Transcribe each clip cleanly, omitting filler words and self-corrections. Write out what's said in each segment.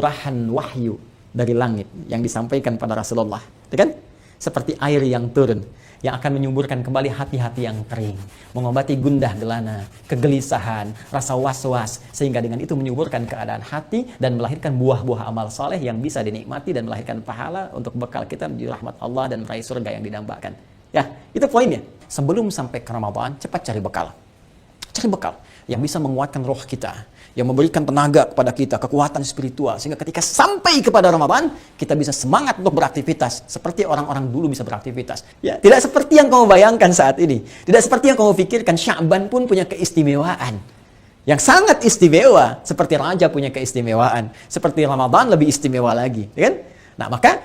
curahan wahyu dari langit yang disampaikan pada Rasulullah, itu kan? Seperti air yang turun, yang akan menyuburkan kembali hati-hati yang kering, mengobati gundah gelana, kegelisahan, rasa was-was, sehingga dengan itu menyuburkan keadaan hati dan melahirkan buah-buah amal soleh yang bisa dinikmati dan melahirkan pahala untuk bekal kita menuju rahmat Allah dan meraih surga yang didambakan. Ya, itu poinnya. Sebelum sampai ke Ramadan, cepat cari bekal. Cari bekal yang bisa menguatkan roh kita, yang memberikan tenaga kepada kita, kekuatan spiritual, sehingga ketika sampai kepada Ramadan, kita bisa semangat untuk beraktivitas, seperti orang-orang dulu bisa beraktivitas. Ya, tidak seperti yang kamu bayangkan saat ini, tidak seperti yang kamu pikirkan. Sya'ban pun punya keistimewaan yang sangat istimewa, seperti Rajab punya keistimewaan, seperti Ramadan lebih istimewa lagi, ya kan? Nah, maka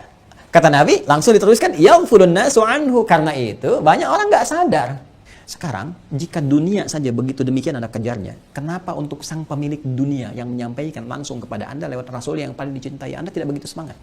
kata Nabi langsung diteruskan, yaghfulun nasu anhu, karena itu banyak orang nggak sadar. Sekarang, jika dunia saja begitu demikian Anda kejarnya, kenapa untuk sang pemilik dunia yang menyampaikan langsung kepada Anda lewat Rasul yang paling dicintai, Anda tidak begitu semangat?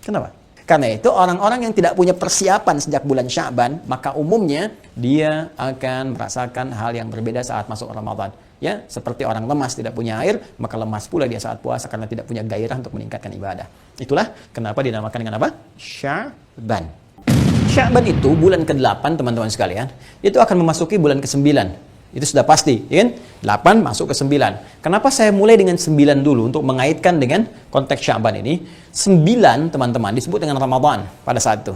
Kenapa? Karena itu orang-orang yang tidak punya persiapan sejak bulan Sya'ban, maka umumnya dia akan merasakan hal yang berbeda saat masuk Ramadan. Ya, seperti orang lemas tidak punya air, maka lemas pula dia saat puasa karena tidak punya gairah untuk meningkatkan ibadah. Itulah kenapa dinamakan dengan apa? Sya'ban. Sya'ban itu bulan ke-8 teman-teman sekalian, itu akan memasuki bulan ke-9. Itu sudah pasti, ya kan? 8 masuk ke 9. Kenapa saya mulai dengan 9 dulu untuk mengaitkan dengan konteks Sya'ban ini? 9 teman-teman disebut dengan Ramadan pada saat itu.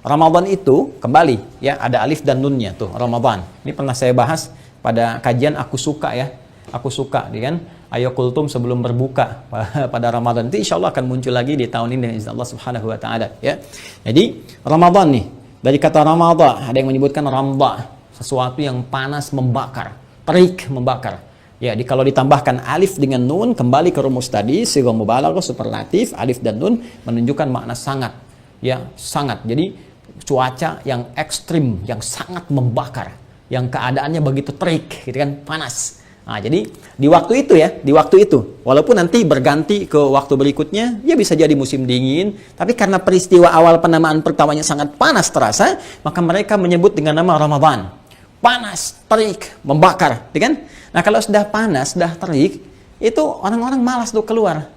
Ramadan itu kembali ya ada alif dan nunnya tuh, Ramadan. Ini pernah saya bahas pada kajian Aku Suka ya. Aku Suka, ya kan? Ayo kultum sebelum berbuka pada Ramadan. Itu insya Allah akan muncul lagi di tahun ini dengan izin Allah Subhanahu wa taala, ya. Jadi Ramadan nih, dari kata Ramadha, ada yang menyebutkan ramda, sesuatu yang panas membakar, terik membakar. Ya, kalau ditambahkan alif dengan nun, kembali ke rumus tadi, sighah mubalaghah superlatif, alif dan nun menunjukkan makna sangat. Ya, sangat. Jadi cuaca yang ekstrim, yang sangat membakar, yang keadaannya begitu terik, gitu kan, panas. Nah, jadi di waktu itu ya, di waktu itu, walaupun nanti berganti ke waktu berikutnya, ya bisa jadi musim dingin, tapi karena peristiwa awal penamaan pertamanya sangat panas terasa, maka mereka menyebut dengan nama Ramadan. Panas, terik, membakar, ya kan? Nah, kalau sudah panas, sudah terik, itu orang-orang malas untuk keluar.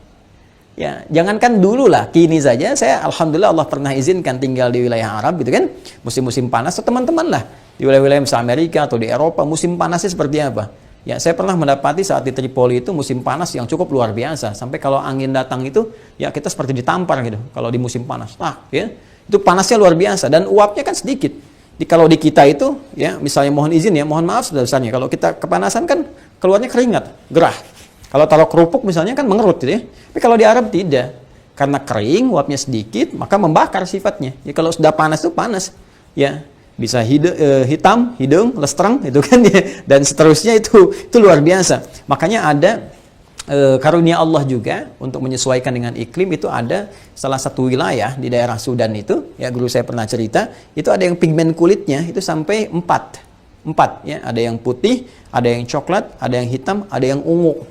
Ya, jangankan dulu lah, kini saja saya alhamdulillah Allah pernah izinkan tinggal di wilayah Arab gitu kan. Musim-musim panas, atau teman-teman lah di wilayah-wilayah misalnya Amerika atau di Eropa, musim panasnya seperti apa? Ya, saya pernah mendapati saat di Tripoli itu musim panas yang cukup luar biasa. Sampai kalau angin datang itu, ya kita seperti ditampar gitu. Kalau di musim panas, ya itu panasnya luar biasa dan uapnya kan sedikit. Kalau di kita itu, ya misalnya mohon izin ya, mohon maaf sebesarnya. Kalau kita kepanasan kan keluarnya keringat, gerah. Kalau taruh kerupuk misalnya kan mengerut gitu ya. Tapi kalau di Arab tidak, karena kering, uapnya sedikit, maka membakar sifatnya. Ya kalau sudah panas itu panas, ya. Bisa hitam, hidung, lestrang itu kan ya, dan seterusnya itu luar biasa. Makanya ada karunia Allah juga untuk menyesuaikan dengan iklim. Itu ada salah satu wilayah di daerah Sudan itu, ya guru saya pernah cerita, itu ada yang pigmen kulitnya itu sampai 4 ya, ada yang putih, ada yang coklat, ada yang hitam, ada yang ungu.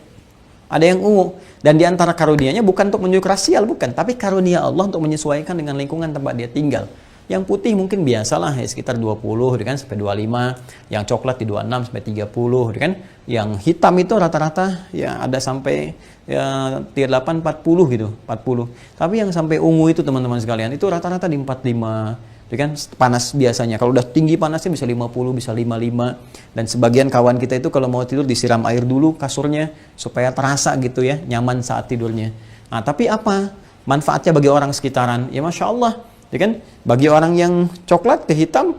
Ada yang ungu. Dan di antara karunianya bukan untuk menunjuk rasial, bukan, tapi karunia Allah untuk menyesuaikan dengan lingkungan tempat dia tinggal. Yang putih mungkin biasalah ya, sekitar 20 kan sampai 25, yang coklat di 26 sampai 30 kan. Yang hitam itu rata-rata ya ada sampai ya 38 40 gitu, 40. Tapi yang sampai ungu itu teman-teman sekalian itu rata-rata di 45 kan, panas biasanya. Kalau udah tinggi panasnya bisa 50, bisa 55. Dan sebagian kawan kita itu kalau mau tidur disiram air dulu kasurnya supaya terasa gitu ya, nyaman saat tidurnya. Nah, tapi apa manfaatnya bagi orang sekitaran? Ya Masya Allah. Ya kan? Bagi orang yang coklat ke hitam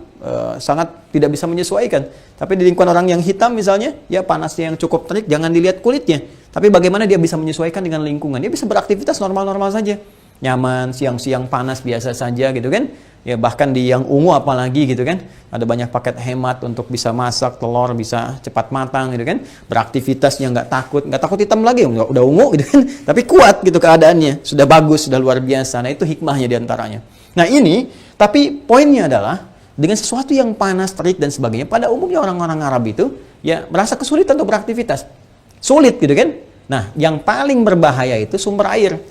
sangat tidak bisa menyesuaikan. Tapi di lingkungan orang yang hitam misalnya, ya panasnya yang cukup terik, jangan dilihat kulitnya. Tapi bagaimana dia bisa menyesuaikan dengan lingkungan? Dia bisa beraktivitas normal-normal saja. Nyaman, siang-siang panas biasa saja gitu kan. Ya bahkan di yang ungu apalagi gitu kan. Ada banyak paket hemat untuk bisa masak telur, bisa cepat matang gitu kan. Beraktivitasnya nggak takut hitam lagi, udah ungu gitu kan. Tapi kuat gitu keadaannya, sudah bagus, sudah luar biasa. Nah itu hikmahnya diantaranya. Nah ini, tapi poinnya adalah dengan sesuatu yang panas, terik dan sebagainya, pada umumnya orang-orang Arab itu ya merasa kesulitan untuk beraktivitas. Sulit gitu kan. Nah, yang paling berbahaya itu sumber air.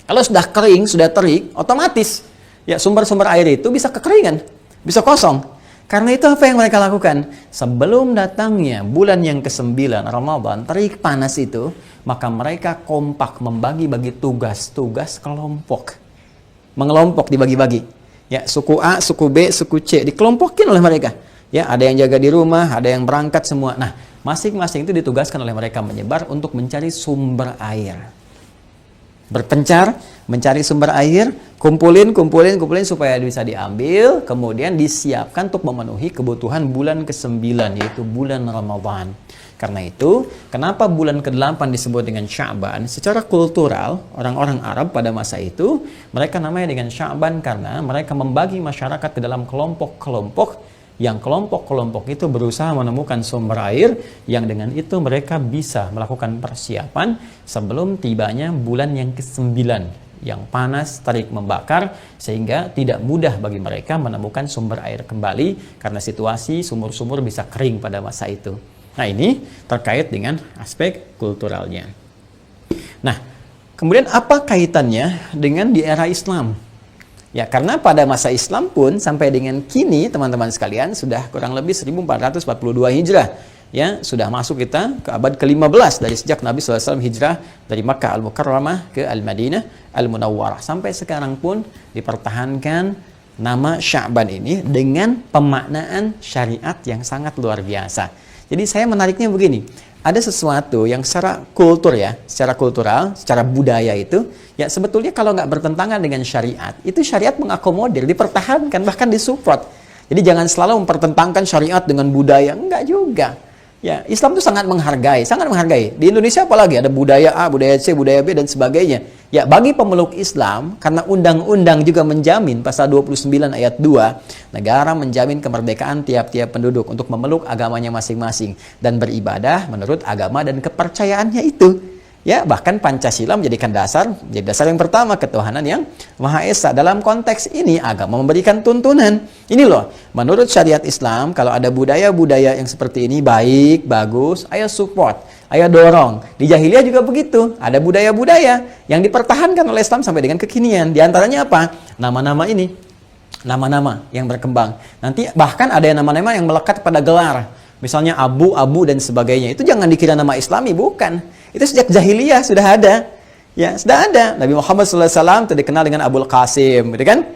Kalau sudah kering, sudah terik, otomatis ya sumber-sumber air itu bisa kekeringan, bisa kosong. Karena itu apa yang mereka lakukan? Sebelum datangnya bulan yang ke-9 Ramadan, terik panas itu, maka mereka kompak membagi-bagi tugas-tugas kelompok. Mengelompok, dibagi-bagi. Ya, suku A, suku B, suku C dikelompokin oleh mereka. Ya, ada yang jaga di rumah, ada yang berangkat semua. Nah, masing-masing itu ditugaskan oleh mereka menyebar untuk mencari sumber air. Berpencar, mencari sumber air, kumpulin supaya bisa diambil, kemudian disiapkan untuk memenuhi kebutuhan bulan ke-9, yaitu bulan Ramadan. Karena itu, kenapa bulan ke-8 disebut dengan Sya'ban? Secara kultural, orang-orang Arab pada masa itu, mereka namanya dengan Sya'ban karena mereka membagi masyarakat ke dalam kelompok-kelompok, yang kelompok-kelompok itu berusaha menemukan sumber air, yang dengan itu mereka bisa melakukan persiapan sebelum tibanya bulan yang ke-9 yang panas, terik, membakar, sehingga tidak mudah bagi mereka menemukan sumber air kembali karena situasi sumur-sumur bisa kering pada masa itu. Nah, ini terkait dengan aspek kulturalnya. Nah, kemudian apa kaitannya dengan di era Islam? Ya, karena pada masa Islam pun sampai dengan kini teman-teman sekalian sudah kurang lebih 1442 Hijrah. Ya, sudah masuk kita ke abad ke-15 dari sejak Nabi SAW hijrah dari Makkah Al-Mukarramah ke Al-Madinah Al-Munawwarah. Sampai sekarang pun dipertahankan nama Sya'ban ini dengan pemaknaan syariat yang sangat luar biasa. Jadi saya menariknya begini, ada sesuatu yang secara kultur ya, secara kultural, secara budaya itu, ya sebetulnya kalau nggak bertentangan dengan syariat, itu syariat mengakomodir, dipertahankan, bahkan disupport. Jadi jangan selalu mempertentangkan syariat dengan budaya, enggak juga. Ya, Islam itu sangat menghargai, sangat menghargai. Di Indonesia apalagi ada budaya A, budaya C, budaya B dan sebagainya. Ya, bagi pemeluk Islam, karena undang-undang juga menjamin pasal 29 ayat 2, negara menjamin kemerdekaan tiap-tiap penduduk untuk memeluk agamanya masing-masing dan beribadah menurut agama dan kepercayaannya itu. Ya, bahkan Pancasila menjadikan menjadi dasar yang pertama ketuhanan yang Maha Esa. Dalam konteks ini agama memberikan tuntunan. Ini loh, menurut syariat Islam kalau ada budaya-budaya yang seperti ini baik, bagus, ayo support, ayo dorong. Di jahiliyah juga begitu. Ada budaya-budaya yang dipertahankan oleh Islam sampai dengan kekinian. Di antaranya apa? Nama-nama ini. Nama-nama yang berkembang. Nanti bahkan ada nama-nama yang melekat pada gelar. Misalnya Abu dan sebagainya. Itu jangan dikira nama Islami, bukan. Itu sejak jahiliyah sudah ada. Ya, sudah ada. Nabi Muhammad SAW itu dikenal dengan Abul Qasim, gitu kan?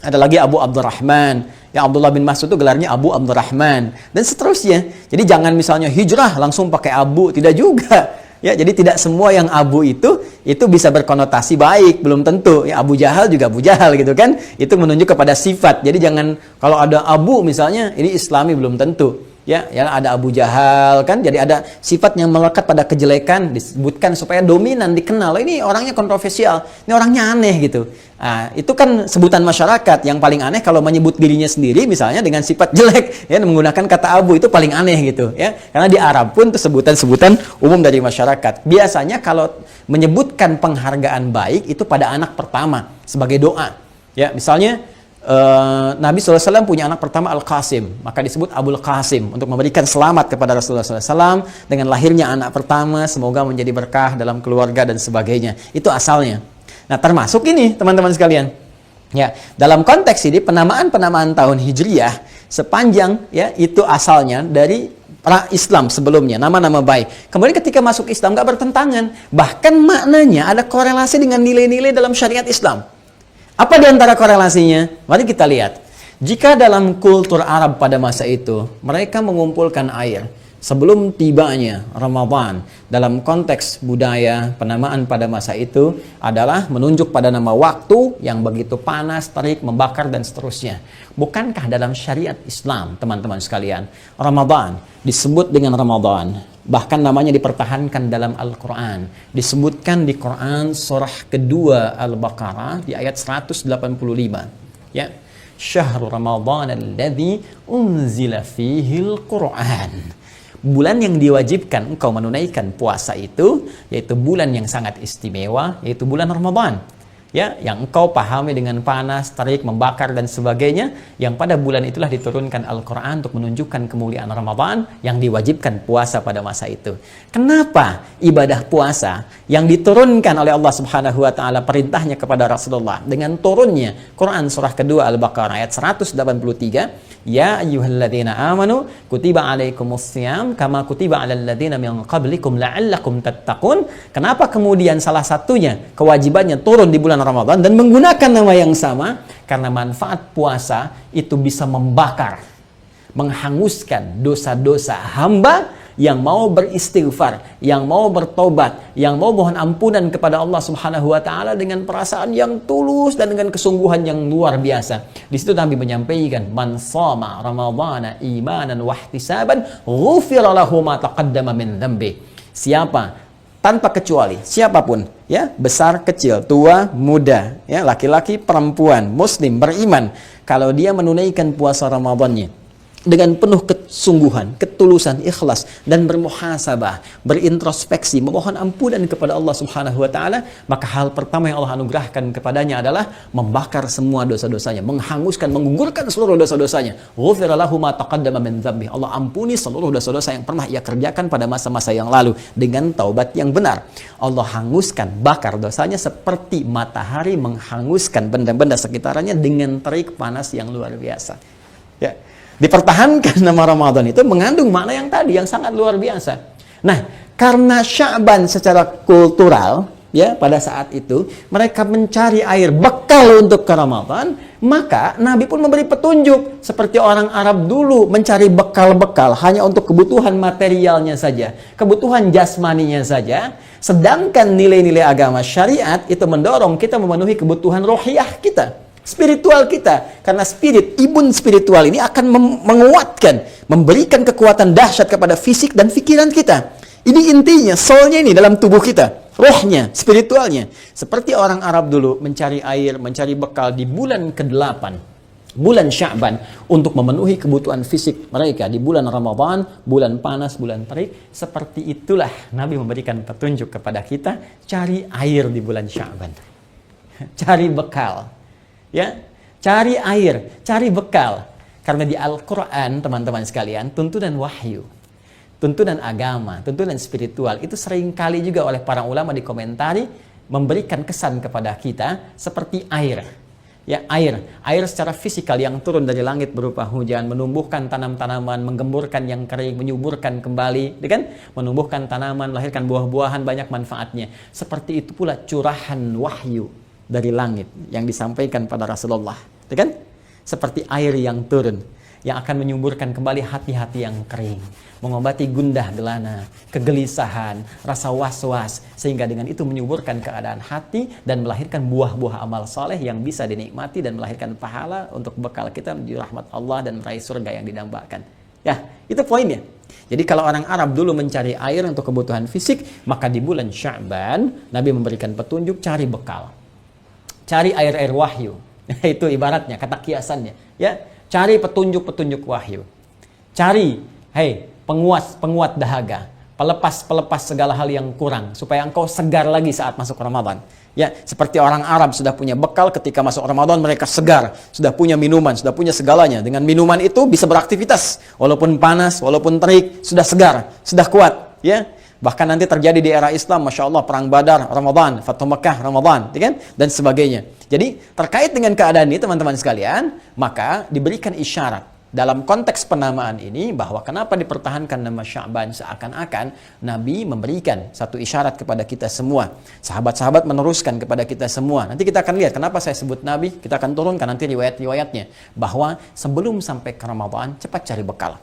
Ada lagi Abu Abdurrahman. Yang Abdullah bin Mas'ud itu gelarnya Abu Abdurrahman dan seterusnya. Jadi jangan misalnya hijrah langsung pakai Abu, tidak juga. Ya, jadi tidak semua yang Abu itu bisa berkonotasi baik, belum tentu. Ya, Abu Jahal juga Abu Jahal gitu kan? Itu menunjuk kepada sifat. Jadi jangan kalau ada Abu misalnya ini Islami, belum tentu. Ya, ada Abu Jahal kan, jadi ada sifat yang melekat pada kejelekan disebutkan supaya dominan dikenal. Ini orangnya kontroversial, ini orangnya aneh gitu. Nah, itu kan sebutan masyarakat. Yang paling aneh kalau menyebut dirinya sendiri misalnya dengan sifat jelek, ya menggunakan kata Abu, itu paling aneh gitu. Ya, karena di Arab pun itu sebutan-sebutan umum dari masyarakat. Biasanya kalau menyebutkan penghargaan baik itu pada anak pertama sebagai doa. Ya, misalnya Nabi SAW punya anak pertama Al-Qasim, maka disebut Abul Qasim untuk memberikan selamat kepada Rasulullah SAW dengan lahirnya anak pertama, semoga menjadi berkah dalam keluarga dan sebagainya. Itu asalnya. Nah, termasuk ini teman-teman sekalian. Ya, dalam konteks ini penamaan-penamaan tahun Hijriyah sepanjang ya itu asalnya dari pra-Islam sebelumnya, nama-nama baik. Kemudian ketika masuk Islam nggak bertentangan, bahkan maknanya ada korelasi dengan nilai-nilai dalam syariat Islam. Apa di antara korelasinya? Mari kita lihat. Jika dalam kultur Arab pada masa itu, mereka mengumpulkan air sebelum tibanya Ramadan, dalam konteks budaya, penamaan pada masa itu adalah menunjuk pada nama waktu yang begitu panas, terik, membakar, dan seterusnya. Bukankah dalam syariat Islam, teman-teman sekalian, Ramadan disebut dengan Ramadan, bahkan namanya dipertahankan dalam Al-Quran, disebutkan di Quran surah kedua Al-Baqarah di ayat 185, ya, Syahrul Ramadan alladzi unzila fihil Quran, bulan yang diwajibkan engkau menunaikan puasa itu, yaitu bulan yang sangat istimewa, yaitu bulan Ramadan. Ya, yang engkau pahami dengan panas, terik, membakar dan sebagainya, yang pada bulan itulah diturunkan Al-Quran untuk menunjukkan kemuliaan Ramadan yang diwajibkan puasa pada masa itu. Kenapa ibadah puasa yang diturunkan oleh Allah Subhanahu wa taala perintahnya kepada Rasulullah dengan turunnya Quran surah kedua Al-Baqarah ayat 183, ya ayyuhalladzina amanu kutiba alaikumussyam kama kutiba alal ladzina min qablikum la'allakum tattaqun. Kenapa kemudian salah satunya kewajibannya turun di bulan Ramadan dan menggunakan nama yang sama? Karena manfaat puasa itu bisa membakar, menghanguskan dosa-dosa hamba yang mau beristighfar, yang mau bertobat, yang mau mohon ampunan kepada Allah Subhanahu wa taala dengan perasaan yang tulus dan dengan kesungguhan yang luar biasa. Di situ Nabi menyampaikan, "Man shama ramadhana imanan wa ihtisaban, ghufira lahu ma taqaddama min dzambi." Siapa tanpa kecuali, siapapun, ya, besar kecil, tua muda, ya, laki-laki perempuan, muslim beriman, kalau dia menunaikan puasa Ramadannya dengan penuh kesungguhan, ketulusan, ikhlas, dan bermuhasabah, berintrospeksi, memohon ampunan kepada Allah Subhanahu wa taala, maka hal pertama yang Allah anugerahkan kepadanya adalah membakar semua dosa-dosanya, menghanguskan, menggugurkan seluruh dosa-dosanya. Ghufira lahu ma taqaddama min dzambi. Allah ampuni seluruh dosa-dosa yang pernah ia kerjakan pada masa-masa yang lalu dengan taubat yang benar. Allah hanguskan, bakar dosanya seperti matahari menghanguskan benda-benda sekitarnya dengan terik panas yang luar biasa. Ya. Dipertahankan nama Ramadan itu mengandung makna yang tadi yang sangat luar biasa. Nah, karena Sya'ban secara kultural, ya, pada saat itu mereka mencari air bekal untuk ke Ramadan, maka Nabi pun memberi petunjuk seperti orang Arab dulu mencari bekal-bekal hanya untuk kebutuhan materialnya saja, kebutuhan jasmaninya saja, sedangkan nilai-nilai agama syariat itu mendorong kita memenuhi kebutuhan rohiyah kita, spiritual kita, karena spirit, imun spiritual ini akan menguatkan, memberikan kekuatan dahsyat kepada fisik dan pikiran kita. Ini intinya, soulnya ini dalam tubuh kita, rohnya, spiritualnya. Seperti orang Arab dulu mencari air, mencari bekal di bulan ke-8, bulan Sya'ban, untuk memenuhi kebutuhan fisik mereka di bulan Ramadan, bulan panas, bulan terik. Seperti itulah Nabi memberikan petunjuk kepada kita, cari air di bulan Sya'ban. Cari bekal. Ya, cari air, cari bekal. Karena di Al-Quran, teman-teman sekalian, tuntunan wahyu, tuntunan agama, tuntunan spiritual itu seringkali juga oleh para ulama dikomentari memberikan kesan kepada kita seperti air. Ya, air secara fisikal yang turun dari langit berupa hujan, menumbuhkan tanam-tanaman, menggemburkan yang kering, menyuburkan kembali, kan? Menumbuhkan tanaman, melahirkan buah-buahan, banyak manfaatnya. Seperti itu pula curahan wahyu dari langit yang disampaikan pada Rasulullah, kan? Seperti air yang turun, yang akan menyuburkan kembali hati-hati yang kering, mengobati gundah gelana, kegelisahan, rasa was-was, sehingga dengan itu menyuburkan keadaan hati dan melahirkan buah-buah amal saleh yang bisa dinikmati dan melahirkan pahala untuk bekal kita menuju rahmat Allah dan meraih surga yang didambakan. Ya, itu poinnya. Jadi kalau orang Arab dulu mencari air untuk kebutuhan fisik, maka di bulan Sya'ban Nabi memberikan petunjuk cari bekal. Cari air-air wahyu. Itu ibaratnya, kata kiasannya. Ya, cari petunjuk-petunjuk wahyu. Cari, penguat dahaga. Pelepas segala hal yang kurang. Supaya engkau segar lagi saat masuk Ramadan. Ya, seperti orang Arab sudah punya bekal ketika masuk Ramadan, mereka segar. Sudah punya minuman, sudah punya segalanya. Dengan minuman itu bisa beraktivitas. Walaupun panas, walaupun terik, sudah segar, sudah kuat. Ya. Bahkan nanti terjadi di era Islam, Masya Allah, Perang Badar, Ramadan, Fathu Makkah, Ramadan, kan? Dan sebagainya. Jadi, terkait dengan keadaan ini, teman-teman sekalian, maka diberikan isyarat dalam konteks penamaan ini, bahwa kenapa dipertahankan nama Sya'ban, seakan-akan Nabi memberikan satu isyarat kepada kita semua. Sahabat-sahabat meneruskan kepada kita semua. Nanti kita akan lihat kenapa saya sebut Nabi, kita akan turunkan nanti riwayat-riwayatnya. Bahwa sebelum sampai ke Ramadan, cepat cari bekal.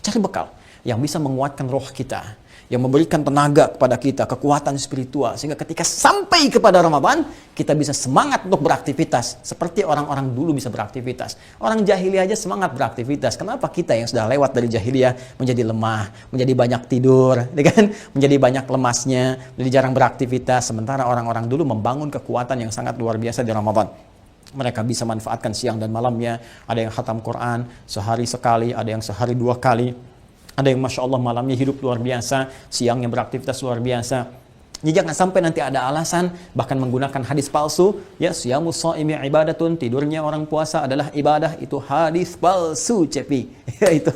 Cari bekal yang bisa menguatkan roh kita, yang memberikan tenaga kepada kita, kekuatan spiritual, sehingga ketika sampai kepada Ramadan, kita bisa semangat untuk beraktivitas, seperti orang-orang dulu bisa beraktivitas. Orang jahiliyah aja semangat beraktivitas. Kenapa kita yang sudah lewat dari jahiliyah menjadi lemah, menjadi banyak tidur, kan? Menjadi banyak lemasnya, menjadi jarang beraktivitas, sementara orang-orang dulu membangun kekuatan yang sangat luar biasa di Ramadan. Mereka bisa manfaatkan siang dan malamnya. Ada yang khatam Quran sehari sekali, ada yang sehari 2 kali. Ada yang Masya Allah malamnya hidup luar biasa, siangnya beraktivitas luar biasa. Jadi jangan sampai nanti ada alasan, bahkan menggunakan hadis palsu, ya siyamus shaimi ibadatun, tidurnya orang puasa adalah ibadah, itu hadis palsu, cepi. Ya, itu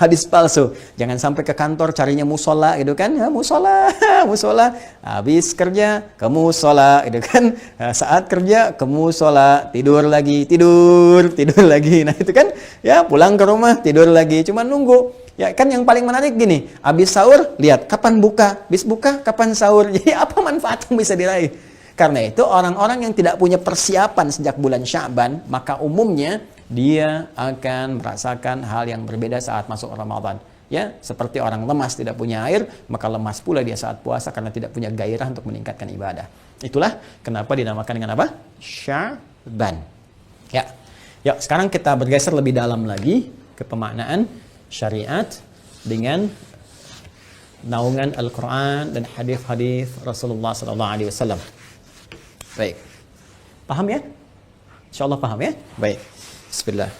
hadis palsu. Jangan sampai ke kantor carinya musola gitu kan, ya, musola, musola. Habis kerja ke musola gitu kan. Nah, saat kerja ke musola, tidur lagi, tidur lagi. Nah, itu kan ya pulang ke rumah tidur lagi, cuma nunggu. Ya kan yang paling menarik gini, habis sahur lihat kapan buka, habis buka kapan sahur. Jadi apa manfaat yang bisa diraih? Karena itu orang-orang yang tidak punya persiapan sejak bulan Sya'ban, maka umumnya dia akan merasakan hal yang berbeda saat masuk Ramadan. Ya, seperti orang lemas tidak punya air, maka lemas pula dia saat puasa karena tidak punya gairah untuk meningkatkan ibadah. Itulah kenapa dinamakan dengan apa? Sya'ban. Ya. Ya, sekarang kita bergeser lebih dalam lagi ke pemaknaan syariat dengan naungan Al-Quran dan hadis-hadis Rasulullah SAW. Baik, paham ya? Insya Allah paham ya? Baik, bismillah.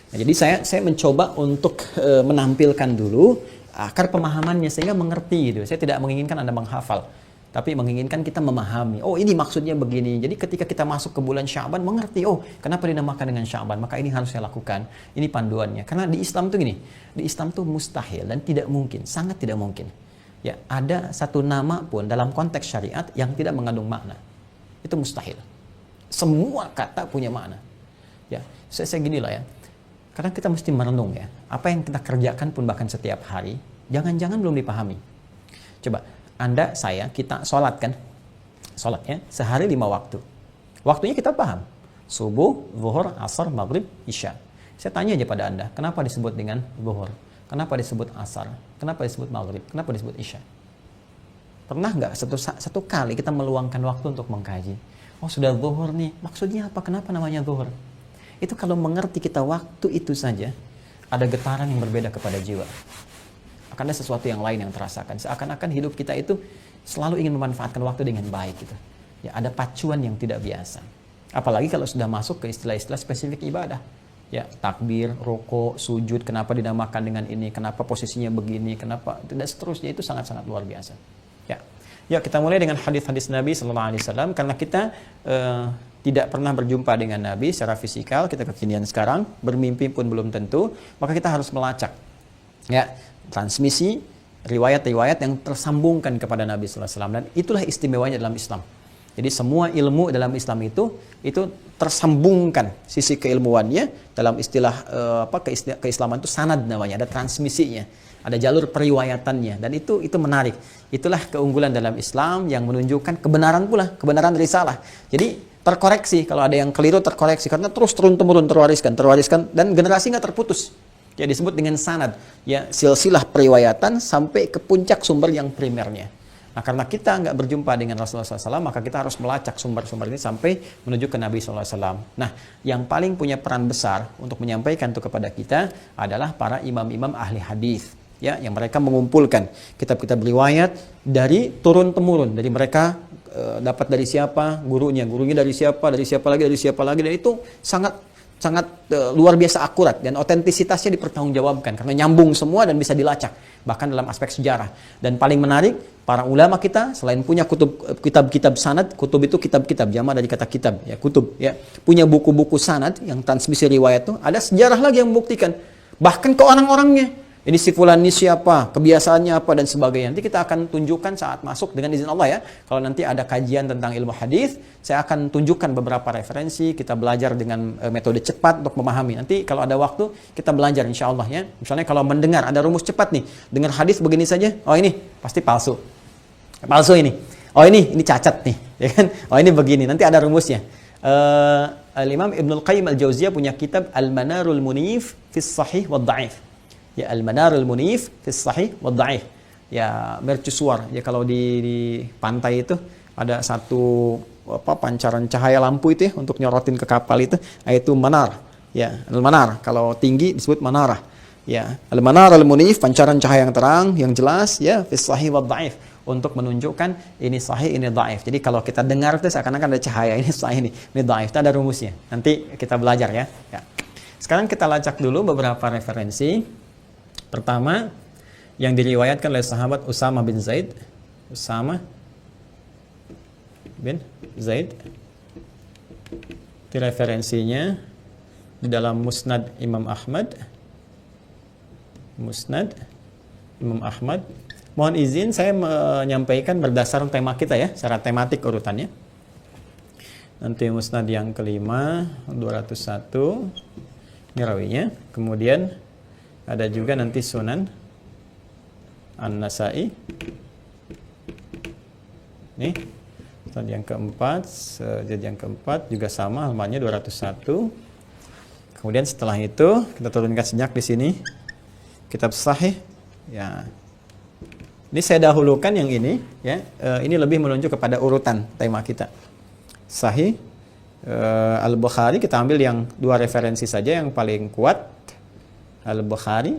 Nah, jadi saya mencoba untuk menampilkan dulu akar pemahamannya sehingga mengerti gitu. Saya tidak menginginkan Anda menghafal, tapi menginginkan kita memahami. Oh, ini maksudnya begini. Jadi ketika kita masuk ke bulan Sya'ban, mengerti, oh kenapa dinamakan dengan Sya'ban, maka ini harus saya lakukan. Ini panduannya. Karena di Islam tuh gini, di Islam tuh mustahil dan tidak mungkin, sangat tidak mungkin. Ya, ada satu nama pun dalam konteks syariat yang tidak mengandung makna. Itu mustahil. Semua kata punya makna. Ya, saya gini lah ya. Kadang kita mesti merenung ya. Apa yang kita kerjakan pun bahkan setiap hari, jangan-jangan belum dipahami. Coba, Anda, saya, kita sholat kan? Sholatnya sehari 5 waktu. Waktunya kita paham. Subuh, zuhur, asar, maghrib, isya. Saya tanya aja pada Anda, kenapa disebut dengan zuhur? Kenapa disebut asar? Kenapa disebut maghrib? Kenapa disebut isya? Pernah nggak satu kali kita meluangkan waktu untuk mengkaji? Oh, sudah zuhur nih. Maksudnya apa? Kenapa namanya zuhur? Itu kalau mengerti kita waktu itu saja, ada getaran yang berbeda kepada jiwa. Akan ada sesuatu yang lain yang terasakan. Seakan-akan hidup kita itu selalu ingin memanfaatkan waktu dengan baik gitu. Ya, ada pacuan yang tidak biasa. Apalagi kalau sudah masuk ke istilah-istilah spesifik ibadah. Ya, takbir, rukuk, sujud, kenapa dinamakan dengan ini, kenapa posisinya begini, kenapa, dan seterusnya, itu sangat-sangat luar biasa. Ya. Ya, kita mulai dengan hadis-hadis Nabi sallallahu alaihi wasallam karena kita tidak pernah berjumpa dengan Nabi secara fisikal, kita kekinian sekarang, bermimpi pun belum tentu, maka kita harus melacak. Ya, transmisi riwayat-riwayat yang tersambungkan kepada Nabi sallallahu alaihi wasallam, dan itulah istimewanya dalam Islam. Jadi semua ilmu dalam Islam itu tersambungkan sisi keilmuannya dalam istilah keislaman itu sanad namanya, ada transmisinya, ada jalur periwayatannya, dan itu menarik. Itulah keunggulan dalam Islam yang menunjukkan kebenaran pula, kebenaran risalah. Jadi terkoreksi kalau ada yang keliru, terkoreksi karena terus turun-temurun terwariskan dan generasi nggak terputus. Ya, disebut dengan sanad, ya, silsilah periwayatan sampai ke puncak sumber yang primernya. Nah, karena kita nggak berjumpa dengan Rasulullah SAW, maka kita harus melacak sumber-sumber ini sampai menuju ke Nabi SAW. Nah, yang paling punya peran besar untuk menyampaikan itu kepada kita adalah para imam-imam ahli hadis, ya, yang mereka mengumpulkan kitab-kitab riwayat dari turun-temurun, dari mereka dapat dari siapa, gurunya dari siapa lagi, dan itu sangat luar biasa akurat dan otentisitasnya dipertanggungjawabkan karena nyambung semua dan bisa dilacak bahkan dalam aspek sejarah. Dan paling menarik, para ulama kita selain punya kitab-kitab sanad, kutub itu kitab-kitab, jamak dari kata kitab, ya, kutub, ya, punya buku-buku sanad yang transmisi riwayat itu, ada sejarah lagi yang membuktikan bahkan ke orang-orangnya. Ini si fulan ini siapa, kebiasaannya apa, dan sebagainya. Nanti kita akan tunjukkan saat masuk dengan izin Allah ya. Kalau nanti ada kajian tentang ilmu hadis, saya akan tunjukkan beberapa referensi. Kita belajar dengan metode cepat untuk memahami. Nanti kalau ada waktu, kita belajar insya Allah ya. Misalnya kalau mendengar, ada rumus cepat nih. Dengar hadis begini saja, oh ini pasti palsu. Palsu ini. Oh ini cacat nih. Ya kan? Oh ini begini, nanti ada rumusnya. Al-Imam Ibnul Qayyim Al-Jauziyah punya kitab Al-Manarul Munif Fis Sahih Wad Da'if. Ya, Al-Manarul Munif Fis Sahih Wad Da'if. Ya, mercusuar. Ya, kalau di pantai itu ada satu pancaran cahaya lampu itu ya, untuk nyorotin ke kapal itu, yaitu manar. Ya, al-manar. Kalau tinggi disebut manarah. Ya, al-manar al-munif, pancaran cahaya yang terang, yang jelas, ya, Fis Sahih Wad Da'if, untuk menunjukkan ini sahih, ini dhaif. Jadi kalau kita dengar itu seakan-akan ada cahaya, ini sahih, ini dhaif. Itu ada rumusnya. Nanti kita belajar ya. Ya. Sekarang kita lacak dulu beberapa referensi. Pertama, yang diriwayatkan oleh sahabat Usamah bin Zaid, Usama bin Zaid. Itu referensinya di dalam Musnad Imam Ahmad. Musnad Imam Ahmad. Mohon izin saya menyampaikan berdasarkan tema kita ya, secara tematik urutannya. Nanti Musnad yang kelima 201 ini rawinya. Kemudian ada juga nanti Sunan An-Nasa'i. Nih, Musnad yang keempat, sejad yang keempat juga sama, halamannya 201. Kemudian setelah itu kita turunkan sejak di sini kitab Sahih. Ya, ini saya dahulukan yang ini, ya. Ini lebih menunjuk kepada urutan tema kita. Sahih Al-Bukhari, kita ambil yang dua referensi saja yang paling kuat. Al-Bukhari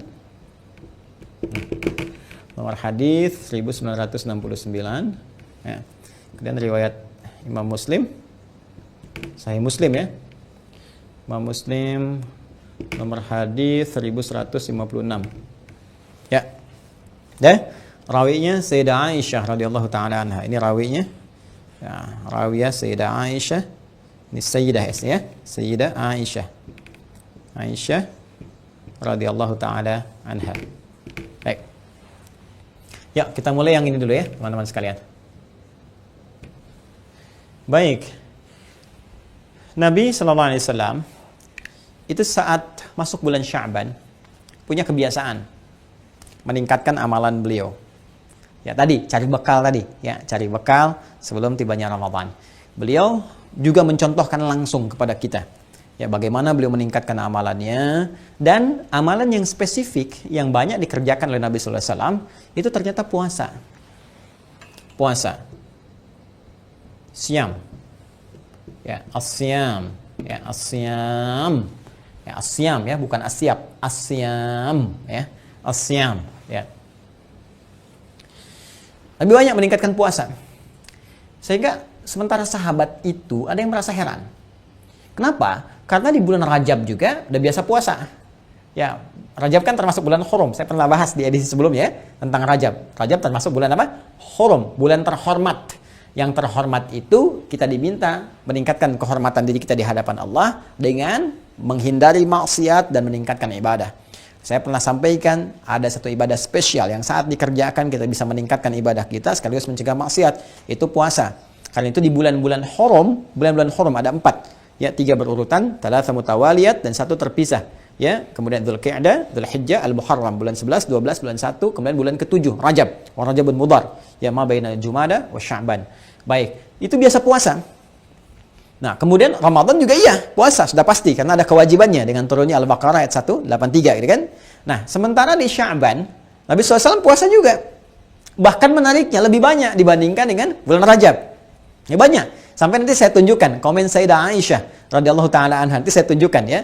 nomor hadis 1969, ya. Kemudian riwayat Imam Muslim, Sahih Muslim ya. Imam Muslim nomor hadis 1156. Ya. Dan rawinya Sayyidah Aisyah radhiyallahu taala anha. Ini rawinya. Ya, rawiyah Sayyidah Aisyah. Ini Sayyidah ya. Sayyidah Aisyah. Aisyah radhiyallahu taala anha. Baik. Ya, kita mulai yang ini dulu ya, teman-teman sekalian. Baik. Nabi sallallahu alaihi wasallam itu saat masuk bulan Sya'ban punya kebiasaan meningkatkan amalan beliau. Ya tadi, cari bekal tadi. Ya, cari bekal sebelum tibanya Ramadan. Beliau juga mencontohkan langsung kepada kita. Ya, bagaimana beliau meningkatkan amalannya. Dan amalan yang spesifik, yang banyak dikerjakan oleh Nabi sallallahu alaihi wasallam, itu ternyata puasa. Puasa. Siam. Ya, as-siyam. Ya, as-siyam. Ya, as-siyam ya, bukan asyab. As-siyam. Ya, as-siyam. Ya. Lebih banyak meningkatkan puasa. Sehingga sementara sahabat itu ada yang merasa heran. Kenapa? Karena di bulan Rajab juga udah biasa puasa. Ya, Rajab kan termasuk bulan Hurum. Saya pernah bahas di edisi sebelumnya ya, tentang Rajab. Rajab termasuk bulan apa? Hurum, bulan terhormat. Yang terhormat itu kita diminta meningkatkan kehormatan diri kita di hadapan Allah dengan menghindari maksiat dan meningkatkan ibadah. Saya pernah sampaikan ada satu ibadah spesial yang saat dikerjakan kita bisa meningkatkan ibadah kita sekaligus mencegah maksiat, itu puasa. Karena itu di bulan-bulan Hurum, bulan-bulan Hurum ada 4. Ya, 3 berurutan, 3 mutawaliyat dan 1 terpisah. Ya, kemudian Dzulqa'dah, Dzulhijjah, Al-Muharram bulan 11, 12, bulan 1, kemudian bulan ke-7 Rajab, wa Rajabun Mudhar. Ya, ma baina Jumada wa Sya'ban. Baik, itu biasa puasa. Nah, kemudian Ramadan juga iya, puasa sudah pasti karena ada kewajibannya dengan turunnya Al-Baqarah ayat 183 gitu kan. Nah, sementara di Sya'ban Nabi SAW puasa juga. Bahkan menariknya lebih banyak dibandingkan dengan bulan Rajab. Ya banyak. Sampai nanti saya tunjukkan komen Sayyidah Aisyah radhiyallahu taala anha. Nanti saya tunjukkan ya.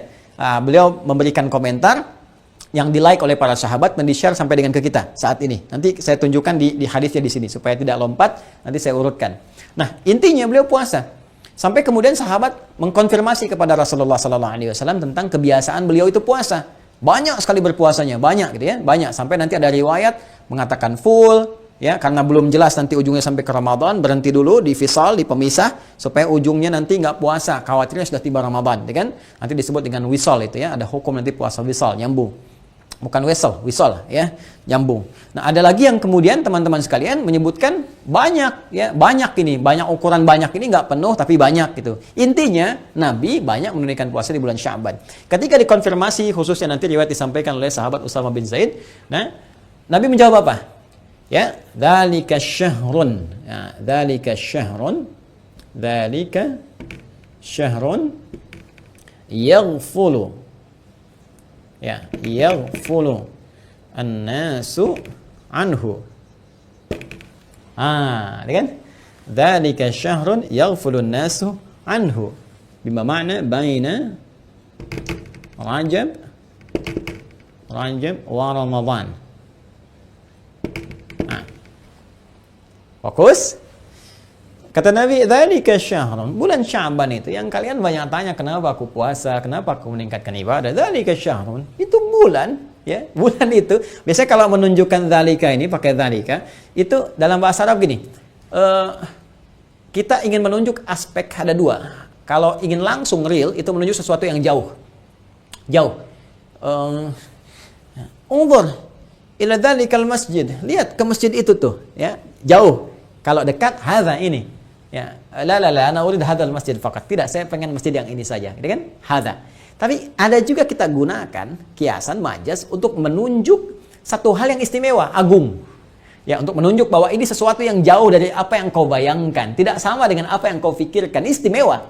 Beliau memberikan komentar yang di-like oleh para sahabat dan di-share sampai dengan ke kita saat ini. Nanti saya tunjukkan di hadisnya di sini supaya tidak lompat, nanti saya urutkan. Nah, intinya beliau puasa. Sampai kemudian sahabat mengkonfirmasi kepada Rasulullah SAW tentang kebiasaan beliau itu puasa. Banyak sekali berpuasanya, banyak gitu ya, banyak. Sampai nanti ada riwayat mengatakan full, ya karena belum jelas nanti ujungnya sampai ke Ramadan, berhenti dulu di fisal, di pemisah, supaya ujungnya nanti nggak puasa, khawatirnya sudah tiba Ramadan, ya kan? Nanti disebut dengan wisal itu ya, ada hukum nanti puasa wisal, nyambung. Bukan wisal ya, nyambung. Nah, ada lagi yang kemudian teman-teman sekalian menyebutkan banyak ya, banyak ini, banyak ukuran banyak ini nggak penuh tapi banyak gitu. Intinya Nabi banyak menunaikan puasa di bulan Sya'ban. Ketika dikonfirmasi khususnya nanti riwayat disampaikan oleh sahabat Usama bin Zaid, nah Nabi menjawab apa? Ya, dzalika syahrun. Ya, dzalika syahrun. Dzalika syahrun yaghfulu. Ya, yaghfulu an-nasu anhu. Kan? Dzalika syahrun yaghfulu an-nasu anhu. Bima makna baina Rajab wa Ramadan. Fokus. Kata Nabi, dzalika syahrun, bulan Sya'ban itu yang kalian banyak tanya kenapa aku puasa, kenapa aku meningkatkan ibadah. Dzalika syahrun, itu bulan Ya, bulan itu biasanya kalau menunjukkan dzalika ini pakai dzalika itu dalam bahasa Arab gini. Kita ingin menunjuk aspek ada dua. Kalau ingin langsung real itu menunjuk sesuatu yang jauh. Jauh. Unzur ila dzalikal masjid. Lihat ke masjid itu tuh, ya. Jauh. Kalau dekat hadza ini. Ya. La ana urid hadzal masjid faqat. Tidak, saya pengen masjid yang ini saja. Gitu kan? Hadza. Tapi ada juga kita gunakan kiasan majaz untuk menunjuk satu hal yang istimewa, agung. Ya, untuk menunjuk bahwa ini sesuatu yang jauh dari apa yang kau bayangkan, tidak sama dengan apa yang kau pikirkan, istimewa.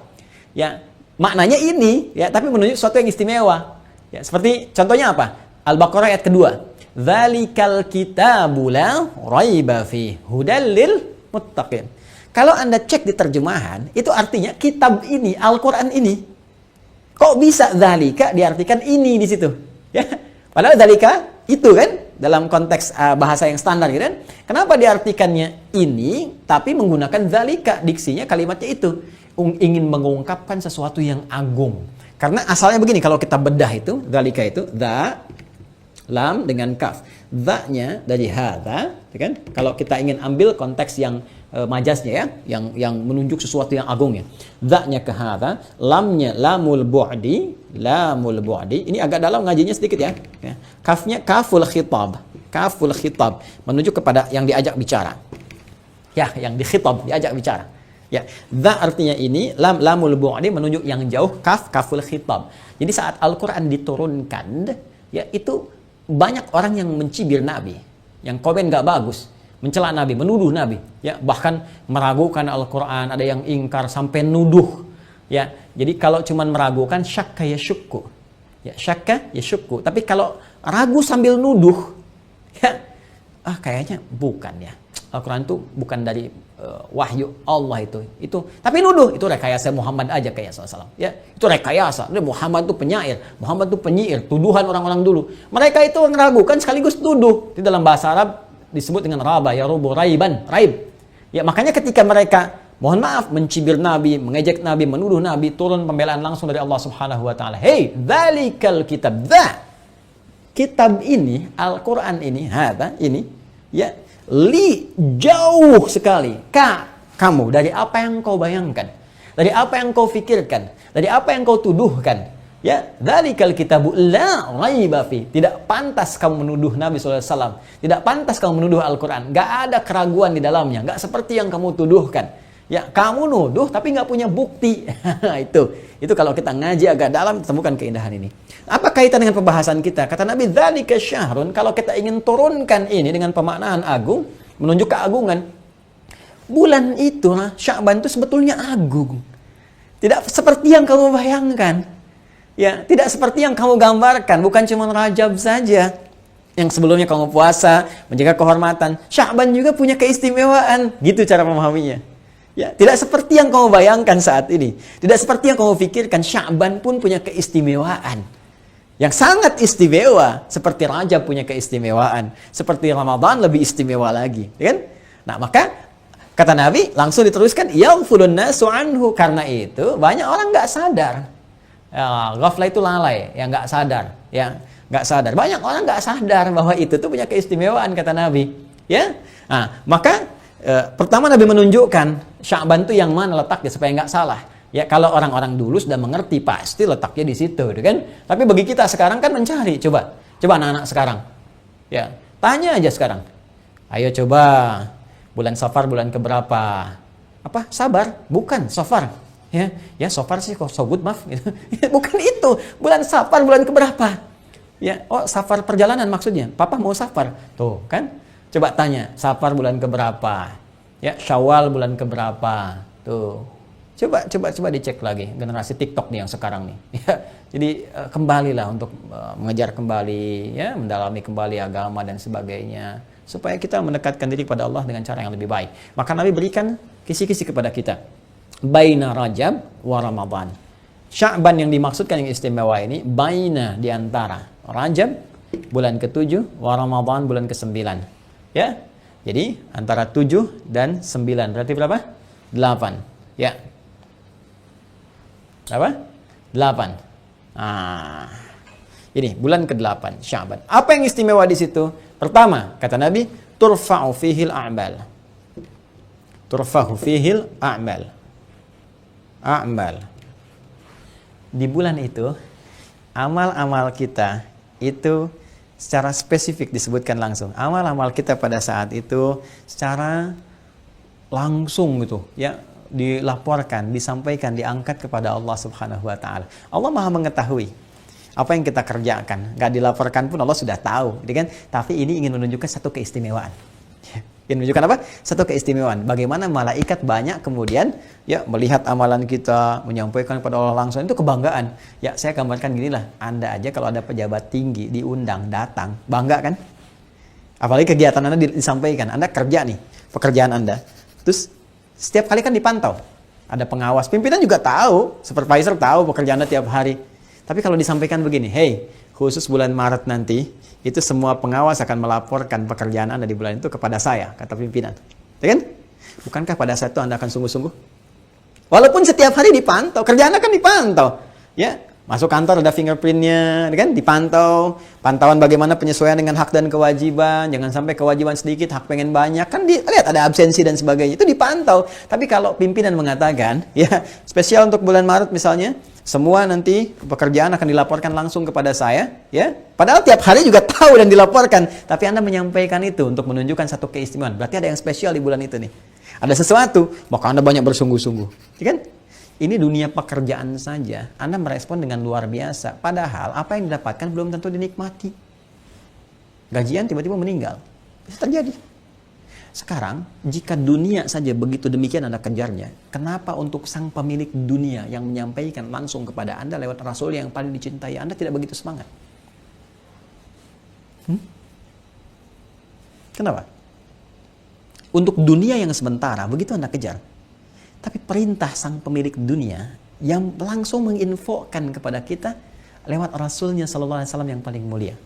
Ya, maknanya ini, ya, tapi menunjuk sesuatu yang istimewa. Ya, seperti contohnya apa? Al-Baqarah ayat kedua. Dzalikal kitabu la raiba fi hudal lil muttaqin. Kalau Anda cek di terjemahan, itu artinya kitab ini, Al-Qur'an ini. Kok bisa dzalika diartikan ini di situ? Ya. Padahal dzalika itu kan dalam konteks bahasa yang standar gitu kan. Kenapa diartikannya ini tapi menggunakan dzalika, diksinya kalimatnya itu ingin mengungkapkan sesuatu yang agung. Karena asalnya begini, kalau kita bedah itu dzalika itu dza lam dengan kaf. Dza-nya dari hadza, kan? Kalau kita ingin ambil konteks yang majaznya ya, yang menunjuk sesuatu yang agung ya. Dza-nya ke hadza, lamnya lamul bu'di, lamul bu'di. Ini agak dalam ngajinya sedikit ya. Kafnya kaful khitab. Kaful khitab menunjuk kepada yang diajak bicara. Ya, yang dikhitab, diajak bicara. Ya, dza artinya ini, lamul bu'di menunjuk yang jauh, kaful khitab. Jadi saat Al-Qur'an diturunkan, ya itu banyak orang yang mencibir Nabi, yang komen gak bagus, mencela Nabi, menuduh Nabi, ya, bahkan meragukan Al-Qur'an, ada yang ingkar sampai nuduh, ya. Jadi kalau cuman meragukan syakka ya syukku. Ya, syakka ya syukku. Tapi kalau ragu sambil nuduh, ya, kayaknya bukan ya. Al-Qur'an itu bukan dari wahyu Allah itu. Tapi nuduh itu rekayasa Muhammad aja kayak SAW. Ya, itu rekayasa. Muhammad itu penyair, Muhammad itu penyiir, tuduhan orang-orang dulu. Mereka itu meragukan sekaligus tuduh. Di dalam bahasa Arab disebut dengan raba, ya rubu raiban, raib. Ya, makanya ketika mereka mohon maaf mencibir Nabi, mengejek Nabi, menuduh Nabi, turun pembelaan langsung dari Allah Subhanahu wa taala. Hei, dzalikal kitab, kitab ini, Al-Qur'an ini, ini, ya, jauh sekali kamu dari apa yang kau bayangkan, dari apa yang kau pikirkan, dari apa yang kau tuduhkan. Ya, dzalikal kitabu la raiba fi. Tidak pantas kamu menuduh Nabi SAW. Tidak pantas kamu menuduh Al-Qur'an. Gak ada keraguan di dalamnya. Gak seperti yang kamu tuduhkan. Ya, kamu nuduh tapi gak punya bukti. Itu kalau kita ngaji agak dalam temukan keindahan ini. Apa kaitan dengan pembahasan kita? Kata Nabi, dzalika syahrun. Kalau kita ingin turunkan ini dengan pemaknaan agung, menunjuk keagungan, bulan itu, Sya'ban itu sebetulnya agung. Tidak seperti yang kamu bayangkan. Ya, tidak seperti yang kamu gambarkan. Bukan cuma Rajab saja yang sebelumnya kamu puasa, menjaga kehormatan. Sya'ban juga punya keistimewaan. Gitu cara memahaminya. Ya, tidak seperti yang kamu bayangkan saat ini. Tidak seperti yang kamu pikirkan. Sya'ban pun punya keistimewaan yang sangat istimewa, seperti Rajab punya keistimewaan, seperti Ramadan lebih istimewa lagi, kan? Nah, maka kata Nabi langsung diteruskan, yaghfulun nasu anhu. Karena itu banyak orang nggak sadar. Ya, ghaflah itu lalai, yang nggak sadar, ya, nggak sadar. Banyak orang nggak sadar bahwa itu tuh punya keistimewaan, kata Nabi, ya. Nah, maka pertama Nabi menunjukkan Sya'ban itu yang mana letaknya supaya nggak salah. Ya, kalau orang-orang dulu sudah mengerti pasti letaknya di situ, kan? Tapi bagi kita sekarang kan mencari, coba anak-anak sekarang, ya, tanya aja sekarang. Ayo coba bulan Safar bulan keberapa? Apa? Sabar? Bukan Safar. Ya Safar sih kok so good maaf. Gitu. Bukan itu. Bulan Safar bulan keberapa? Ya, oh Safar perjalanan maksudnya. Papa mau Safar, tuh kan? Coba tanya Safar bulan keberapa? Ya, Syawal bulan keberapa? Tuh. Coba dicek lagi generasi TikTok nih yang sekarang nih. Ya, jadi kembalilah untuk mengejar kembali, ya, mendalami kembali agama dan sebagainya, supaya kita mendekatkan diri kepada Allah dengan cara yang lebih baik. Maka Nabi berikan kisi-kisi kepada kita. Baina Rajab wa Ramadan. Sya'ban yang dimaksudkan yang istimewa ini baina, di antara Rajab bulan ke-7 wa Ramadan bulan ke-9. Ya. Jadi antara 7 dan 9 berarti berapa? 8. Ya. Berapa? 8. Ini bulan ke-8 Sya'ban. Apa yang istimewa di situ? Pertama, kata Nabi, turfa'u fihil a'mal. Turfa'u fihil a'mal. A'mal. Di bulan itu, amal-amal kita itu secara spesifik disebutkan langsung. Amal-amal kita pada saat itu secara langsung gitu, ya, dilaporkan, disampaikan, diangkat kepada Allah Subhanahu wa taala. Allah Maha mengetahui apa yang kita kerjakan. Gak dilaporkan pun Allah sudah tahu, gitu kan? Tapi ini ingin menunjukkan satu keistimewaan. Ingin menunjukkan apa? Satu keistimewaan. Bagaimana malaikat banyak kemudian ya melihat amalan kita, menyampaikan kepada Allah langsung, itu kebanggaan. Ya, saya gambarkan ginilah. Anda aja kalau ada pejabat tinggi diundang, datang, bangga kan? Apalagi kegiatan Anda disampaikan. Anda kerja nih, pekerjaan Anda. Terus setiap kali kan dipantau. Ada pengawas, pimpinan juga tahu, supervisor tahu pekerjaan Anda tiap hari. Tapi kalau disampaikan begini, hey, khusus bulan Maret nanti, itu semua pengawas akan melaporkan pekerjaan Anda di bulan itu kepada saya, kata pimpinan. Ya kan? Bukankah pada saat itu Anda akan sungguh-sungguh? Walaupun setiap hari dipantau, kerjaan Anda kan dipantau. Ya, masuk kantor ada fingerprintnya, kan? Dipantau. Pantauan bagaimana penyesuaian dengan hak dan kewajiban. Jangan sampai kewajiban sedikit, hak pengen banyak. Kan lihat ada absensi dan sebagainya. Itu dipantau. Tapi kalau pimpinan mengatakan, ya, spesial untuk bulan Maret misalnya, semua nanti pekerjaan akan dilaporkan langsung kepada saya, ya. Padahal tiap hari juga tahu dan dilaporkan, tapi Anda menyampaikan itu untuk menunjukkan satu keistimewaan. Berarti ada yang spesial di bulan itu nih. Ada sesuatu, maka Anda banyak bersungguh-sungguh. Ya kan? Ini dunia pekerjaan saja, Anda merespon dengan luar biasa. Padahal apa yang didapatkan belum tentu dinikmati. Gajian tiba-tiba meninggal. Bisa terjadi. Sekarang, jika dunia saja begitu demikian Anda kejarnya, kenapa untuk sang pemilik dunia yang menyampaikan langsung kepada Anda lewat Rasul yang paling dicintai, Anda tidak begitu semangat? Kenapa? Untuk dunia yang sementara, begitu Anda kejar. Tapi perintah sang pemilik dunia yang langsung menginfokan kepada kita lewat Rasulnya Sallallahu Alaihi Wasallam yang paling mulia.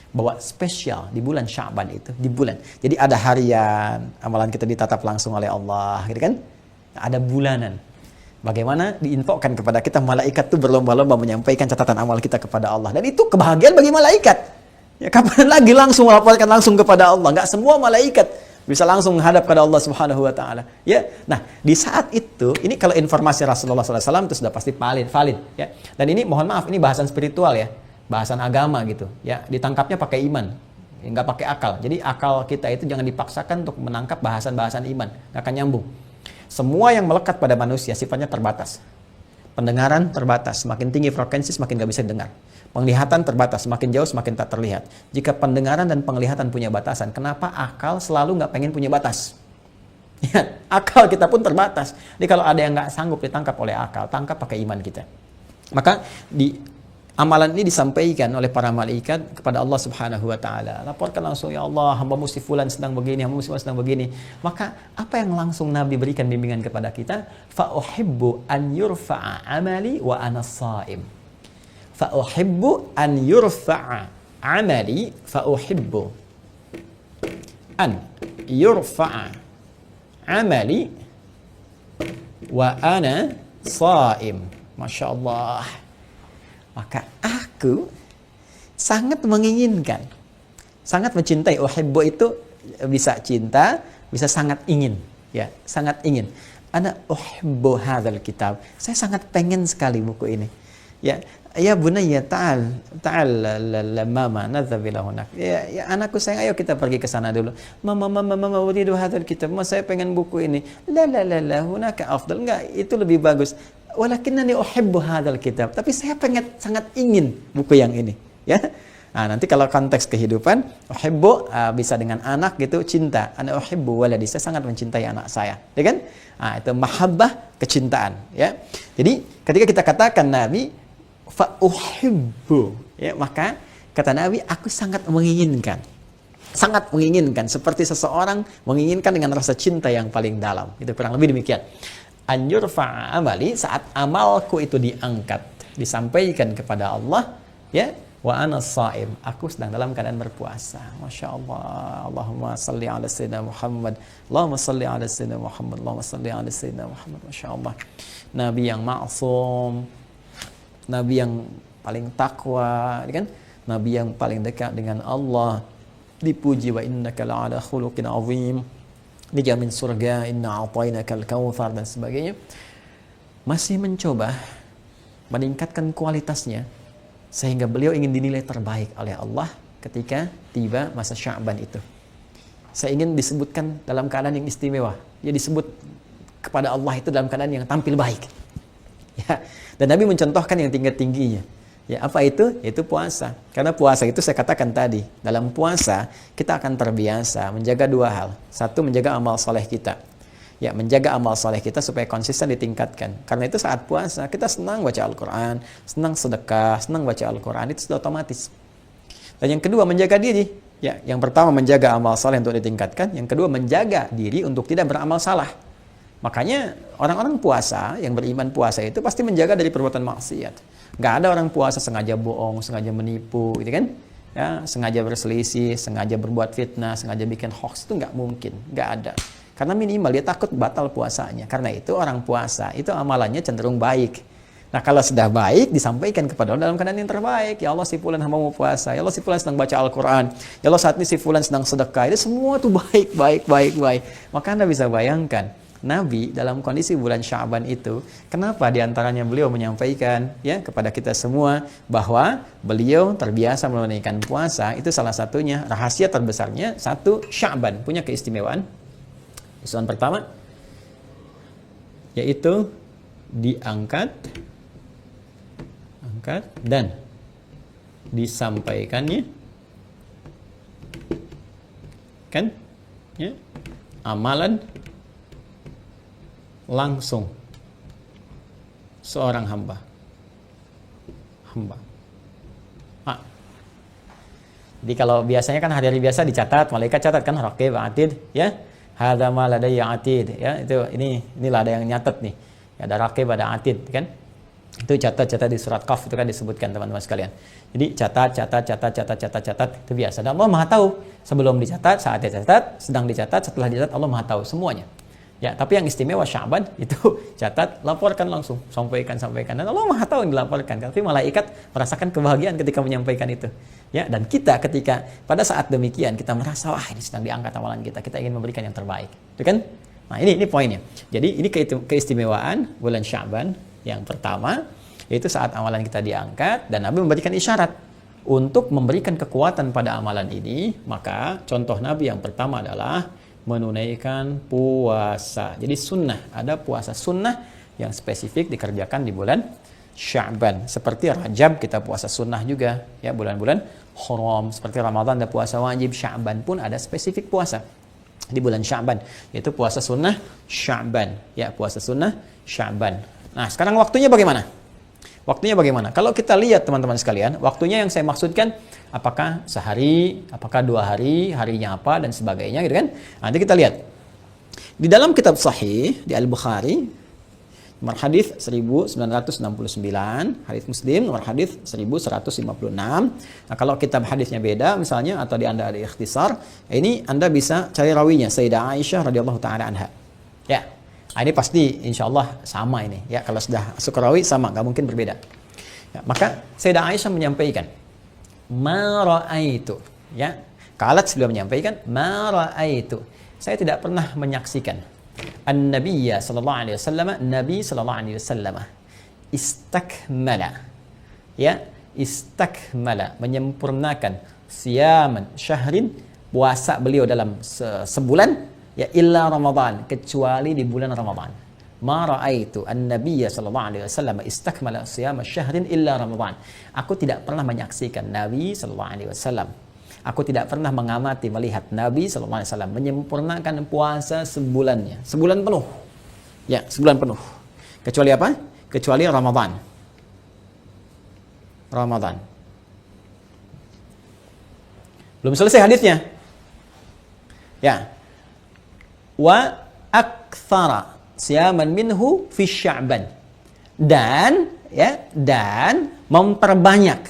Bahwa spesial di bulan Sya'ban itu, di bulan. Jadi ada harian, amalan kita ditatap langsung oleh Allah, gitu kan? Ada bulanan. Bagaimana diinfokan kepada kita, malaikat itu berlomba-lomba menyampaikan catatan amal kita kepada Allah. Dan itu kebahagiaan bagi malaikat. Ya, kapan lagi langsung melaporkan langsung kepada Allah? Nggak semua malaikat bisa langsung menghadap kepada Allah Subhanahu wa taala. Ya. Nah, di saat itu, ini kalau informasi Rasulullah SAW itu sudah pasti valid, ya. Dan ini mohon maaf, ini bahasan spiritual ya. Bahasan agama gitu, ya, ditangkapnya pakai iman, nggak pakai akal. Jadi akal kita itu jangan dipaksakan untuk menangkap bahasan-bahasan iman, nggak akan nyambung. Semua yang melekat pada manusia sifatnya terbatas. Pendengaran terbatas, semakin tinggi frekuensi semakin nggak bisa dengar. Penglihatan terbatas, semakin jauh semakin tak terlihat. Jika pendengaran dan penglihatan punya batasan, kenapa akal selalu nggak pengen punya batas? Ya, akal kita pun terbatas. Jadi kalau ada yang nggak sanggup ditangkap oleh akal, tangkap pakai iman kita. Maka amalan ini disampaikan oleh para malaikat kepada Allah Subhanahu wa taala. Laporkan langsung, ya Allah, hamba-Mu si fulan sedang begini, hamba-Mu si fulan sedang begini. Maka apa yang langsung Nabi berikan bimbingan kepada kita? Fa uhibbu an yurfa'a amali wa ana shaim. Fa uhibbu an yurfa'a amali, fa uhibbu an yurfa'a amali wa ana shaim. Masya Allah. Maka aku sangat menginginkan, sangat mencintai. Uhibbu itu bisa cinta, bisa sangat ingin, ya, sangat ingin. Ana uhibbu hadzal kitab. Saya sangat pengen sekali buku ini. Ya, ya bunayya ta'al mama nadzabil hunak. Ya anakku sayang, ayo kita pergi ke sana dulu. Mama uridu hadzal kitab. Mama, saya pengen buku ini. La hunaka afdal. Enggak, itu lebih bagus. Walakinnani uhibbu hadzal kitab. Tapi saya sangat ingin buku yang ini, ya. Nah, nanti kalau konteks kehidupan, uhibbu bisa dengan anak gitu, cinta. Ana uhibbu waladi, saya sangat mencintai anak saya, ya kan? Nah, itu mahabbah, kecintaan, ya. Jadi, ketika kita katakan Nabi fa uhibbu, ya, maka kata Nabi, aku sangat menginginkan. Sangat menginginkan, seperti seseorang menginginkan dengan rasa cinta yang paling dalam. Itu kurang lebih demikian. An yurfa'a amali, saat amalku itu diangkat, disampaikan kepada Allah, ya, wa ana shaim, aku sedang dalam keadaan berpuasa. Masya Allah. Allahumma salli ala sayyidina Muhammad, Allahumma salli ala sayyidina Muhammad, Allahumma salli ala sayyidina Muhammad. Masya Allah. Nabi yang ma'sum, Nabi yang paling takwa, kan? Nabi yang paling dekat dengan Allah, dipuji wa innaka la'ala khuluqin azim, dijamin surga, inna a'tainakal kautsar dan sebagainya. Masih mencoba meningkatkan kualitasnya sehingga beliau ingin dinilai terbaik oleh Allah ketika tiba masa Sya'ban itu. Saya ingin disebutkan dalam keadaan yang istimewa. Dia disebut kepada Allah itu dalam keadaan yang tampil baik. Ya. Dan Nabi mencontohkan yang tinggi-tingginya. Ya, apa itu? Itu puasa. Karena puasa itu saya katakan tadi, dalam puasa kita akan terbiasa menjaga dua hal. Satu, menjaga amal soleh kita. Ya, menjaga amal soleh kita supaya konsisten ditingkatkan. Karena itu saat puasa kita senang baca Al-Quran, senang sedekah, senang baca Al-Quran, itu sudah otomatis. Dan yang kedua, menjaga diri. Ya, yang pertama menjaga amal soleh untuk ditingkatkan. Yang kedua, menjaga diri untuk tidak beramal salah. Makanya orang-orang puasa, yang beriman puasa itu pasti menjaga dari perbuatan maksiat. Nggak ada orang puasa sengaja bohong, sengaja menipu, gitu kan? Ya, sengaja berselisih, sengaja berbuat fitnah, sengaja bikin hoax, itu nggak mungkin, nggak ada. Karena minimal dia takut batal puasanya. Karena itu orang puasa itu amalannya cenderung baik. Nah, kalau sudah baik disampaikan kepada Allah dalam keadaan yang terbaik. Ya Allah, si fulan hambamu puasa. Ya Allah, si fulan sedang baca Al-Quran. Ya Allah, saat ini si fulan sedang sedekah. Itu semua tuh baik. Maka Anda bisa bayangkan Nabi dalam kondisi bulan Sya'ban itu, kenapa diantaranya beliau menyampaikan ya kepada kita semua bahwa beliau terbiasa menunaikan puasa, itu salah satunya rahasia terbesarnya. Satu, Sya'ban punya keistimewaan. Istimewa pertama yaitu diangkat dan disampaikannya kan ya amalan langsung seorang hamba. Jadi kalau biasanya kan hari-hari biasa dicatat, malaikat catat kan, raqib, atid, ya. Hadza ma ladayya atid, ya. Inilah ada yang nyatet nih. Ya, ada raqib, ada atid, kan? Itu catat di surat Qaf itu kan disebutkan teman-teman sekalian. Jadi catat itu biasa. Dan Allah Maha tahu sebelum dicatat, saat dicatat, sedang dicatat, setelah dicatat, Allah Maha tahu semuanya. Ya, tapi yang istimewa Sya'ban itu catat, laporkan langsung, sampaikan. Dan Allah Maha tahu yang dilaporkan. Tapi malaikat merasakan kebahagiaan ketika menyampaikan itu. Ya, dan kita ketika pada saat demikian kita merasa wah ini sedang diangkat amalan kita ingin memberikan yang terbaik. Itu kan? Nah, ini poinnya. Jadi ini keistimewaan bulan Sya'ban yang pertama, yaitu saat amalan kita diangkat dan Nabi memberikan isyarat untuk memberikan kekuatan pada amalan ini. Maka contoh Nabi yang pertama adalah menunaikan puasa. Jadi sunnah, ada puasa sunnah yang spesifik dikerjakan di bulan Sya'ban. Seperti Rajab kita puasa sunnah juga, ya, bulan-bulan haram. Seperti Ramadan ada puasa wajib, Sya'ban pun ada spesifik puasa di bulan Sya'ban, yaitu puasa sunnah Sya'ban, ya, puasa sunnah Sya'ban. Nah, sekarang waktunya bagaimana? Kalau kita lihat teman-teman sekalian, waktunya yang saya maksudkan apakah sehari, apakah 2 hari, harinya apa dan sebagainya, gitu kan? Nanti kita lihat di dalam kitab Sahih di Al-Bukhari nomor hadis 1969, hadis Muslim nomor hadis 1156. Nah, kalau kitab hadisnya beda misalnya atau di Anda ada ikhtisar, ini Anda bisa cari rawinya Sayyidah Aisyah radhiyallahu taala anha. Ya. Nah, ini pasti insya Allah sama ini. Ya, kalau sudah masuk rawi sama, nggak mungkin berbeda. Ya, maka Sayyidah Aisyah menyampaikan, ma ra'aitu. Ya, Qalat beliau menyampaikan, ma ra'aitu. Saya tidak pernah menyaksikan an-nabiyya sallallahu alaihi wasallam, Nabi sallallahu alaihi wasallam istakmala. Ya, istakmala, menyempurnakan siyaman syahrin, puasa beliau dalam sebulan. Ya, illa Ramadan, kecuali di bulan Ramadan. Ma ra'aitu an-nabiyya sallallahu alaihi wasallam istakmala siyama syahrin illa Ramadan. Aku tidak pernah menyaksikan Nabi sallallahu alaihi wasallam. Aku tidak pernah mengamati melihat Nabi sallallahu alaihi wasallam menyempurnakan puasa sebulannya, sebulan penuh. Ya, sebulan penuh. Kecuali apa? Kecuali Ramadan. Belum selesai hadisnya. Ya. Wa aktsara siyaman minhu fi Sya'ban. Dan memperbanyak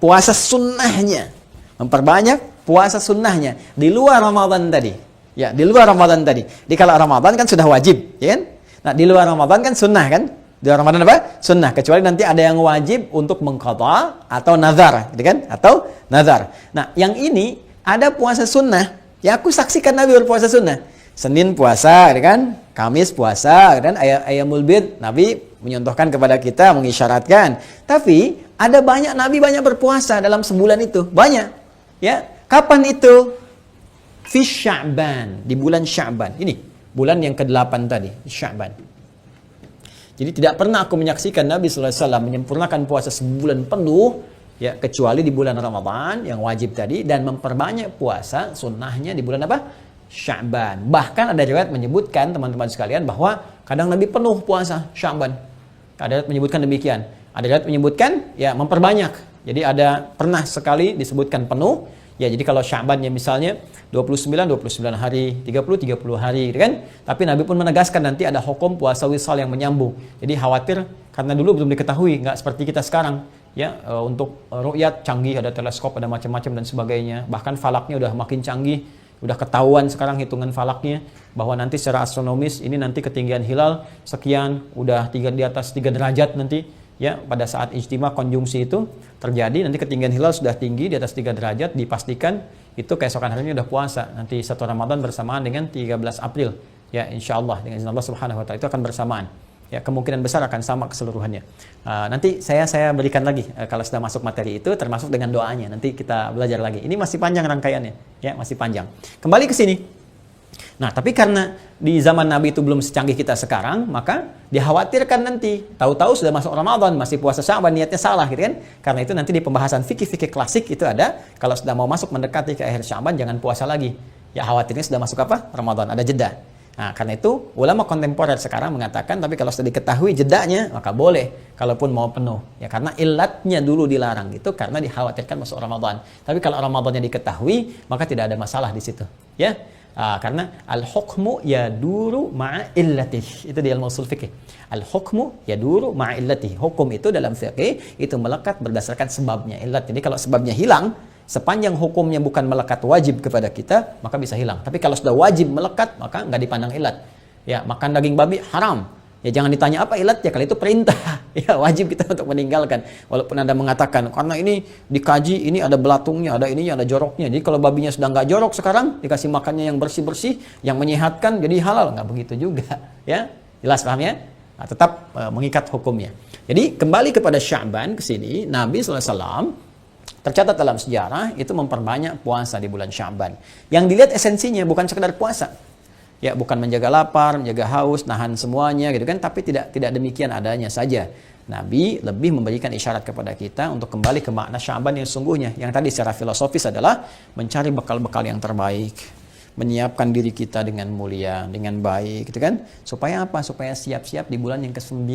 puasa sunnahnya. Memperbanyak puasa sunnahnya di luar Ramadan tadi. Ya, di luar Ramadan tadi. Di kala Ramadan kan sudah wajib, ya kan? Nah, di luar Ramadan kan sunnah kan? Di Ramadan apa? Sunnah. Kecuali nanti ada yang wajib untuk mengqadha atau nazar, gitu kan? Atau nazar. Nah, yang ini ada puasa sunnah. Ya, aku saksikan Nabi berpuasa sunnah. Senin puasa, gitu kan? Kamis puasa, dan Ayyamul Bid Nabi menyontohkan kepada kita, mengisyaratkan. Tapi ada banyak Nabi banyak berpuasa dalam sebulan itu. Banyak. Ya. Kapan itu? Fi Sya'ban, di bulan Sya'ban. Ini bulan yang ke-8 tadi, Sya'ban. Jadi tidak pernah aku menyaksikan Nabi SAW menyempurnakan puasa sebulan penuh, ya, kecuali di bulan Ramadan yang wajib tadi, dan memperbanyak puasa sunnahnya di bulan apa? Sya'ban. Bahkan ada riwayat menyebutkan, teman-teman sekalian, bahwa kadang Nabi penuh puasa Sya'ban. Ada riwayat menyebutkan demikian. Ada riwayat menyebutkan, ya, memperbanyak. Jadi ada pernah sekali disebutkan penuh. Ya, jadi kalau Sya'bannya misalnya 29 hari, 30 hari, gitu kan? Tapi Nabi pun menegaskan nanti ada hukum puasa wisal yang menyambung. Jadi khawatir karena dulu belum diketahui, nggak seperti kita sekarang, ya, untuk ru'yat canggih, ada teleskop, ada macam-macam dan sebagainya. Bahkan falaknya udah makin canggih, udah ketahuan sekarang hitungan falaknya bahwa nanti secara astronomis ini nanti ketinggian hilal sekian, udah di atas 3 derajat nanti. Ya, pada saat ijtima konjungsi itu terjadi, nanti ketinggian hilal sudah tinggi di atas 3 derajat, dipastikan itu keesokan harinya udah puasa. Nanti 1 Ramadan bersamaan dengan 13 April. Ya, insya Allah dengan izin Allah Subhanahu wa taala itu akan bersamaan. Ya, kemungkinan besar akan sama keseluruhannya. Nanti saya berikan lagi kalau sudah masuk materi itu, termasuk dengan doanya. Nanti kita belajar lagi. Ini masih panjang rangkaiannya, ya, masih panjang. Kembali ke sini. Nah, tapi karena di zaman Nabi itu belum secanggih kita sekarang, maka dikhawatirkan nanti tahu-tahu sudah masuk Ramadan, masih puasa Sya'ban, niatnya salah, gitu kan? Karena itu nanti di pembahasan fikih-fikih klasik itu ada, kalau sudah mau masuk mendekati ke akhir Sya'ban jangan puasa lagi. Ya, khawatirnya sudah masuk apa? Ramadan, ada jeda. Nah, karena itu ulama kontemporer sekarang mengatakan, tapi kalau sudah diketahui jedanya, maka boleh, kalaupun mau penuh. Ya, karena ilatnya dulu dilarang gitu, karena dikhawatirkan masuk Ramadan. Tapi kalau Ramadannya diketahui, maka tidak ada masalah di situ. Ya. Karena al-hukmu yaduru ma'a illatih. Itu di ilmu usul fikih. Al-hukmu yaduru ma'a illatih. Hukum itu dalam fikih itu melekat berdasarkan sebabnya, illat. Jadi kalau sebabnya hilang, sepanjang hukumnya bukan melekat wajib kepada kita, maka bisa hilang. Tapi kalau sudah wajib melekat, maka nggak dipandang illat. Ya, makan daging babi haram. Ya, jangan ditanya apa ilatnya, kalau itu perintah. Ya, wajib kita untuk meninggalkan. Walaupun Anda mengatakan, karena ini dikaji, ini ada belatungnya, ada ininya, ada joroknya. Jadi kalau babinya sudah nggak jorok sekarang, dikasih makannya yang bersih-bersih, yang menyehatkan, jadi halal. Nggak begitu juga. Ya, jelas paham ya? Nah, tetap mengikat hukumnya. Jadi kembali kepada Sya'ban ke sini, Nabi SAW tercatat dalam sejarah itu memperbanyak puasa di bulan Sya'ban. Yang dilihat esensinya bukan sekedar puasa. Ya, bukan menjaga lapar, menjaga haus, nahan semuanya gitu kan, tapi tidak demikian adanya saja. Nabi lebih memberikan isyarat kepada kita untuk kembali ke makna Sya'ban yang sungguhnya. Yang tadi secara filosofis adalah mencari bekal-bekal yang terbaik, menyiapkan diri kita dengan mulia, dengan baik gitu kan. Supaya apa? Supaya siap-siap di bulan yang ke-9.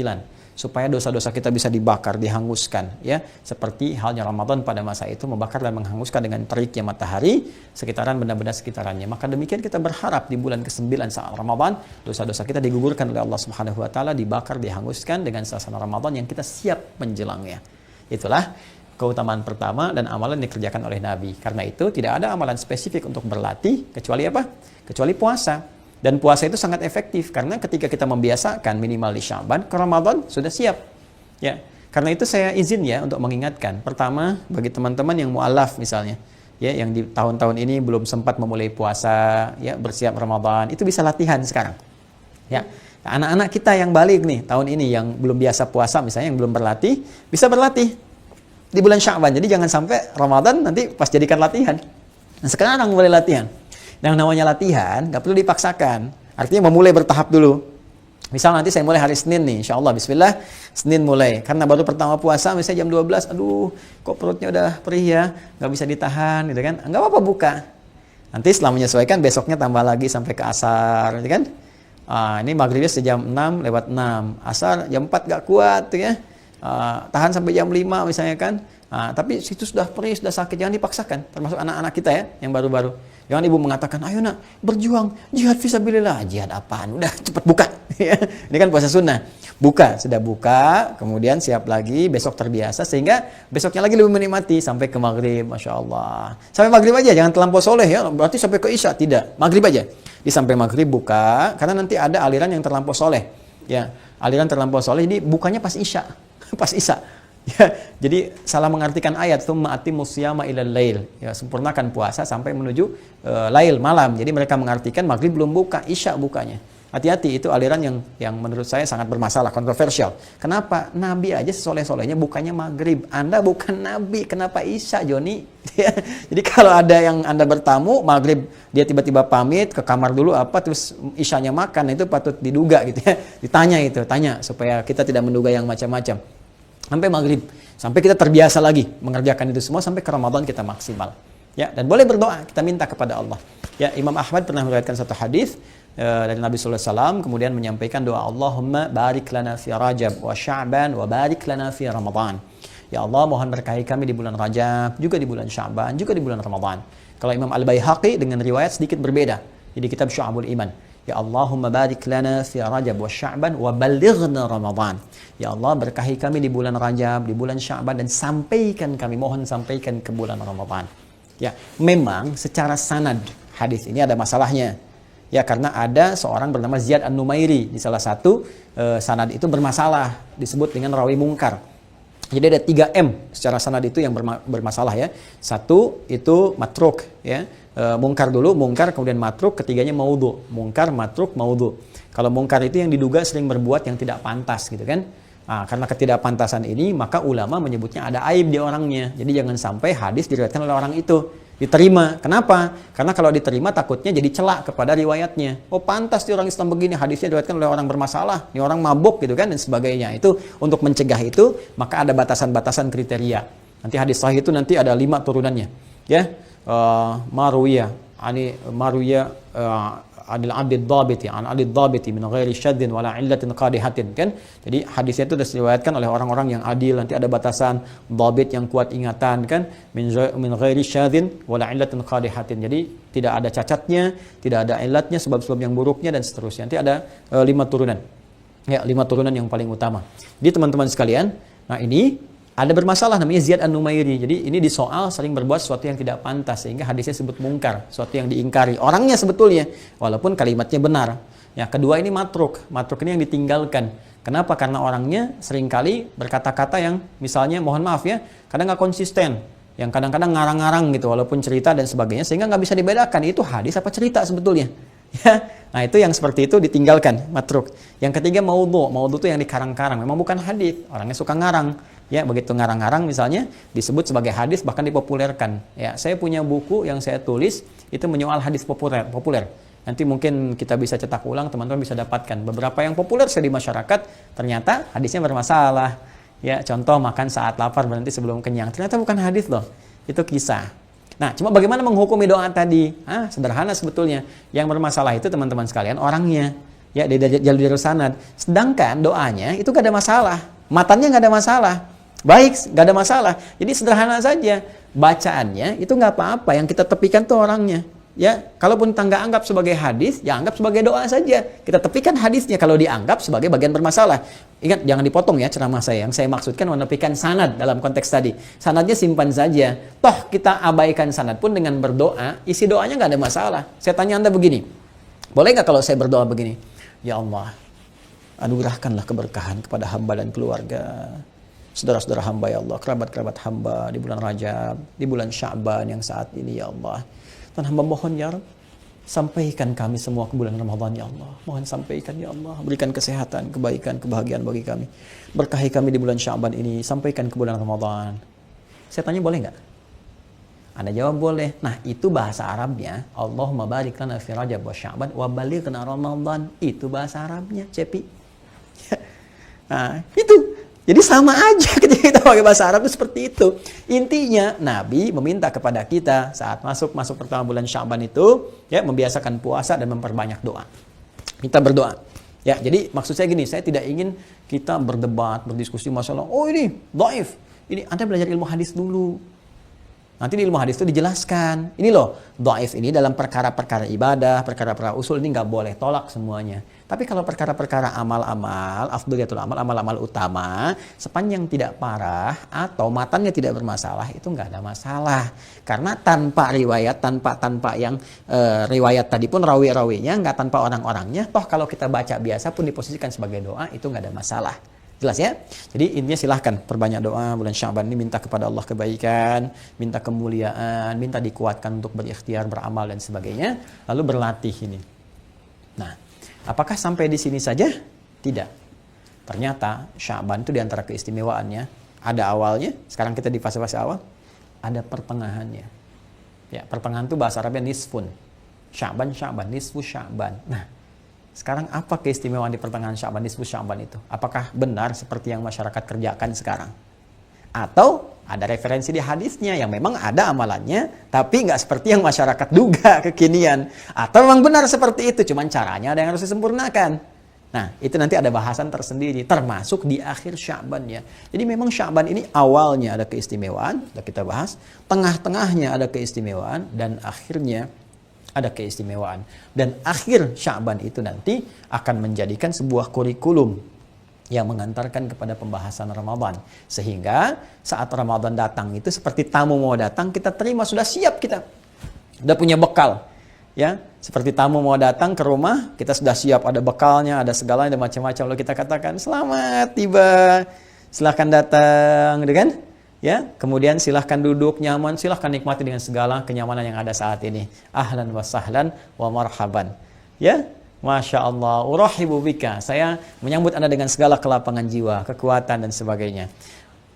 Supaya dosa-dosa kita bisa dibakar, dihanguskan, ya, seperti halnya Ramadan pada masa itu membakar dan menghanguskan dengan teriknya matahari sekitaran benda-benda sekitarannya. Maka demikian kita berharap di bulan ke-9 saat Ramadan dosa-dosa kita digugurkan oleh Allah Subhanahu wa taala, dibakar, dihanguskan dengan suasana Ramadan yang kita siap menjelangnya. Itulah keutamaan pertama dan amalan yang dikerjakan oleh Nabi. Karena itu tidak ada amalan spesifik untuk berlatih kecuali apa? Kecuali puasa. Dan puasa itu sangat efektif karena ketika kita membiasakan minimal di Sya'ban, ke Ramadan sudah siap. Ya. Karena itu saya izin ya untuk mengingatkan. Pertama, bagi teman-teman yang mu'alaf misalnya, ya, yang di tahun-tahun ini belum sempat memulai puasa, ya, bersiap Ramadan, itu bisa latihan sekarang. Ya. Anak-anak kita yang balik nih tahun ini yang belum biasa puasa misalnya, yang belum berlatih, bisa berlatih di bulan Sya'ban. Jadi jangan sampai Ramadan nanti pas jadikan latihan. Nah, sekarang mulai latihan. Yang namanya latihan nggak perlu dipaksakan. Artinya memulai bertahap dulu. Misal nanti saya mulai hari Senin nih, insya Allah, bismillah, Senin mulai. Karena baru pertama puasa, misalnya jam 12, aduh, kok perutnya udah perih ya, nggak bisa ditahan, gitu kan. Nggak apa-apa buka. Nanti setelah menyesuaikan, besoknya tambah lagi sampai ke asar, gitu kan. Ini maghribnya sejam 6 lewat 6. Asar jam 4 nggak kuat, gitu ya. Tahan sampai jam 5 misalnya kan. Tapi situ sudah perih, sudah sakit, jangan dipaksakan. Termasuk anak-anak kita ya, yang baru-baru. Jangan ibu mengatakan, ayo nak, berjuang, jihad fisabilillah. Jihad apaan? Udah, cepat buka. Ini kan puasa sunnah. Buka, sudah buka, kemudian siap lagi, besok terbiasa, sehingga besoknya lagi lebih menikmati sampai ke maghrib, Masya Allah. Sampai maghrib aja, jangan terlampau soleh ya, berarti sampai ke isya, tidak. Maghrib aja. Di sampai maghrib buka, karena nanti ada aliran yang terlampau soleh. Ya, aliran terlampau soleh ini bukannya pas Isya. Pas Isya. Ya, jadi salah mengartikan ayat tsumma atimmus syiyama ilal lail. Ya, sempurnakan puasa sampai menuju lail malam. Jadi mereka mengartikan maghrib belum buka, Isya bukanya. Hati-hati, itu aliran yang menurut saya sangat bermasalah, kontroversial. Kenapa? Nabi aja sesoleh-solehnya bukannya maghrib. Anda bukan Nabi, kenapa Isya, Joni? Jadi kalau ada yang Anda bertamu, maghrib dia tiba-tiba pamit ke kamar dulu apa, terus Isyanya makan, itu patut diduga gitu ya. Ditanya itu, tanya supaya kita tidak menduga yang macam-macam. Sampai maghrib, sampai kita terbiasa lagi mengerjakan itu semua, sampai ke Ramadan kita maksimal. Ya, dan boleh berdoa, kita minta kepada Allah. Ya, Imam Ahmad pernah meriwayatkan satu hadis dari Nabi sallallahu alaihi wasallam, kemudian menyampaikan doa, Allahumma barik lana fi Rajab wa Sya'ban wa barik lana fi Ramadan. Ya Allah, mohon berkahi kami di bulan Rajab, juga di bulan Sya'ban, juga di bulan Ramadan. Kalau Imam Al-Baihaqi dengan riwayat sedikit berbeda. Jadi kitab Syu'abul Iman. Ya Allahumma barik lana fi Rajab wa Sya'ban wa ballighna Ramadan. Ya Allah, berkahi kami di bulan Rajab, di bulan Sya'ban, dan sampaikan kami, mohon sampaikan ke bulan Ramadan. Ya, memang secara sanad hadis ini ada masalahnya. Ya, karena ada seorang bernama Ziyad An-Numairi di salah satu sanad itu bermasalah, disebut dengan rawi mungkar. Jadi ada 3M secara sanad itu yang bermasalah ya. Satu itu matruk ya. Mungkar dulu, mungkar kemudian matruk, ketiganya maudhu. Mungkar, matruk, maudhu. Kalau mungkar itu yang diduga sering berbuat yang tidak pantas gitu kan. Nah, karena ketidakpantasan ini maka ulama menyebutnya ada aib di orangnya. Jadi jangan sampai hadis diriwayatkan oleh orang itu diterima. Kenapa? Karena kalau diterima takutnya jadi celak kepada riwayatnya. Oh, pantas di orang Islam begini, hadisnya diriwayatkan oleh orang bermasalah, ini orang mabuk gitu kan, dan sebagainya. Itu untuk mencegah itu, maka ada batasan-batasan kriteria. Nanti hadis sahih itu nanti ada 5 turunannya. Ya, maruya, adil adid dhabiti an adid dhabiti min ghairi syaddin wala illatin qadihatin kan. Jadi hadisnya itu sudah diriwayatkan oleh orang-orang yang adil, nanti ada batasan dhabit yang kuat ingatan kan, min ghairi syaddin wala illatin qadihatin. Jadi tidak ada cacatnya, tidak ada illatnya, sebab-sebab yang buruknya, dan seterusnya. Nanti ada 5 turunan. Ya, 5 turunan yang paling utama. Jadi teman-teman sekalian, nah ini ada bermasalah namanya Ziyad An-Numairi. Jadi ini disoal sering berbuat sesuatu yang tidak pantas, sehingga hadisnya disebut mungkar, sesuatu yang diingkari. Orangnya sebetulnya, walaupun kalimatnya benar. Ya, kedua ini matruk. Matruk ini yang ditinggalkan. Kenapa? Karena orangnya seringkali berkata-kata yang misalnya, mohon maaf ya, kadang nggak konsisten. Yang kadang-kadang ngarang-ngarang gitu, walaupun cerita dan sebagainya, sehingga nggak bisa dibedakan itu hadis apa cerita sebetulnya. Ya, nah itu yang seperti itu ditinggalkan, matruk. Yang ketiga maudhu. Maudhu itu yang dikarang-karang, memang bukan hadis. Orangnya suka ngarang. Ya, begitu ngarang-ngarang misalnya disebut sebagai hadis, bahkan dipopulerkan. Ya, saya punya buku yang saya tulis itu menyoal hadis populer. Nanti mungkin kita bisa cetak ulang, teman-teman bisa dapatkan beberapa yang populer di masyarakat, ternyata hadisnya bermasalah. Ya, contoh makan saat lapar berhenti sebelum kenyang. Ternyata bukan hadis loh. Itu kisah. Nah, cuma bagaimana menghukumi doa tadi? Sederhana sebetulnya. Yang bermasalah itu teman-teman sekalian orangnya. Ya, di jalur sanad. Sedangkan doanya itu gak ada masalah. Matannya gak ada masalah. Baik, gak ada masalah. Jadi sederhana saja. Bacaannya itu gak apa-apa. Yang kita tepikan tuh orangnya. Ya, kalaupun kita nggak anggap sebagai hadis, ya anggap sebagai doa saja. Kita tepikan hadisnya kalau dianggap sebagai bagian bermasalah. Ingat, jangan dipotong ya ceramah saya. Yang saya maksudkan menepikan sanad dalam konteks tadi. Sanadnya simpan saja. Toh kita abaikan sanad pun dengan berdoa, isi doanya nggak ada masalah. Saya tanya Anda begini, boleh nggak kalau saya berdoa begini? Ya Allah, anugerahkanlah keberkahan kepada hamba dan keluarga, saudara-saudara hamba ya Allah, kerabat-kerabat hamba di bulan Rajab, di bulan Sya'ban yang saat ini ya Allah. Dan hamba mohon ya Rabb, sampaikan kami semua ke bulan Ramadan ya Allah. Mohon sampaikan ya Allah, berikan kesehatan, kebaikan, kebahagiaan bagi kami. Berkahi kami di bulan Sya'ban ini, sampaikan ke bulan Ramadan. Saya tanya boleh nggak? Anda jawab boleh. Nah, itu bahasa Arabnya. Allahumma barik lana fi Rajab wa Sya'ban wa balighna Ramadan. Itu bahasa Arabnya, Cepi. Nah, itu. Jadi sama aja ketika kita pakai bahasa Arab itu seperti itu. Intinya Nabi meminta kepada kita saat masuk pertama bulan Sya'ban itu ya membiasakan puasa dan memperbanyak doa. Kita berdoa. Ya, jadi maksud saya gini, saya tidak ingin kita berdebat, berdiskusi masalah, oh ini dhaif. Ini Anda belajar ilmu hadis dulu. Nanti di ilmu hadis itu dijelaskan. Ini loh, dhaif ini dalam perkara-perkara ibadah, perkara-perkara usul ini nggak boleh tolak semuanya. Tapi kalau perkara-perkara amal-amal, afdhaliyatul amal, amal-amal utama, sepanjang tidak parah atau matannya tidak bermasalah, itu nggak ada masalah. Karena tanpa riwayat, tanpa yang riwayat tadi pun rawi-rawinya, nggak tanpa orang-orangnya, toh kalau kita baca biasa pun diposisikan sebagai doa, itu nggak ada masalah. Jelas ya? Jadi intinya silahkan perbanyak doa bulan Sya'ban ini, minta kepada Allah kebaikan, minta kemuliaan, minta dikuatkan untuk berikhtiar, beramal dan sebagainya, lalu berlatih ini. Nah, apakah sampai di sini saja? Tidak. Ternyata Sya'ban itu diantara keistimewaannya, ada awalnya, sekarang kita di fase-fase awal, ada pertengahannya. Ya, pertengahan itu bahasa Arabnya nisfun. Sya'ban, nisfu Sya'ban. Nah, sekarang apa keistimewaan di pertengahan Sya'ban, nisfu Sya'ban itu? Apakah benar seperti yang masyarakat kerjakan sekarang? Atau ada referensi di hadisnya yang memang ada amalannya, tapi nggak seperti yang masyarakat duga kekinian? Atau memang benar seperti itu, cuman caranya ada yang harus disempurnakan? Nah, itu nanti ada bahasan tersendiri, termasuk di akhir Sya'ban ya. Jadi memang Sya'ban ini awalnya ada keistimewaan, sudah kita bahas, tengah-tengahnya ada keistimewaan, dan akhirnya ada keistimewaan. Dan akhir Sya'ban itu nanti akan menjadikan sebuah kurikulum yang mengantarkan kepada pembahasan Ramadan. Sehingga saat Ramadan datang itu seperti tamu mau datang, kita terima, sudah siap kita. Sudah punya bekal. Ya, seperti tamu mau datang ke rumah, kita sudah siap, ada bekalnya, ada segalanya, ada macam-macam. Lalu kita katakan, "Selamat tiba. Silahkan datang." Gitu kan? Ya, kemudian silahkan duduk nyaman, silahkan nikmati dengan segala kenyamanan yang ada saat ini. Ahlan wa sahlan wa marhaban. Ya, Masya Allah, urahibu bika. Saya menyambut Anda dengan segala kelapangan jiwa, kekuatan dan sebagainya.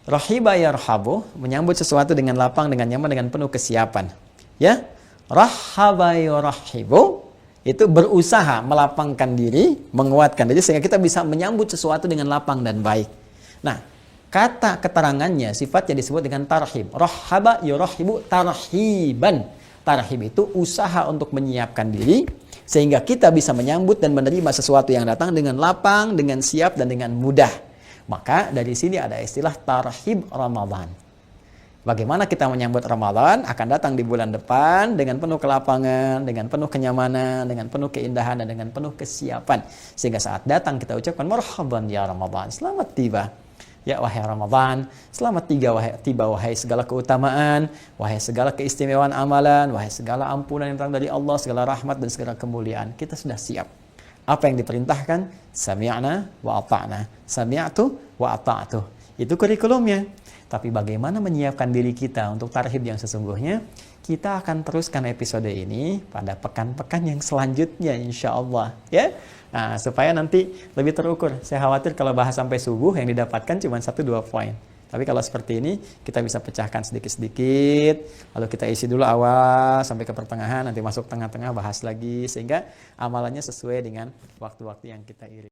Rahiba yarhabu, menyambut sesuatu dengan lapang, dengan nyaman, dengan penuh kesiapan. Ya, rahaba yurahibu, itu berusaha melapangkan diri, menguatkan diri sehingga kita bisa menyambut sesuatu dengan lapang dan baik. Nah, kata keterangannya, sifatnya disebut dengan tarhib. Rahaba yurahibu tarhiban. Tarhib itu usaha untuk menyiapkan diri, sehingga kita bisa menyambut dan menerima sesuatu yang datang dengan lapang, dengan siap, dan dengan mudah. Maka dari sini ada istilah tarhib Ramadan. Bagaimana kita menyambut Ramadan akan datang di bulan depan dengan penuh kelapangan, dengan penuh kenyamanan, dengan penuh keindahan, dan dengan penuh kesiapan. Sehingga saat datang kita ucapkan marhaban ya Ramadan, selamat tiba. Ya wahai Ramadan, selamat tiba wahai segala keutamaan, wahai segala keistimewaan amalan, wahai segala ampunan yang datang dari Allah, segala rahmat dan segala kemuliaan. Kita sudah siap. Apa yang diperintahkan? Sami'na wa ata'na. Sami'tu wa ata'tu. Itu kurikulumnya. Tapi bagaimana menyiapkan diri kita untuk tarhib yang sesungguhnya? Kita akan teruskan episode ini pada pekan-pekan yang selanjutnya insya Allah. Ya. Nah, supaya nanti lebih terukur. Saya khawatir kalau bahas sampai subuh yang didapatkan cuma 1-2 poin. Tapi kalau seperti ini, kita bisa pecahkan sedikit-sedikit. Lalu kita isi dulu awal sampai ke pertengahan, nanti masuk tengah-tengah bahas lagi. Sehingga amalannya sesuai dengan waktu-waktu yang kita iri.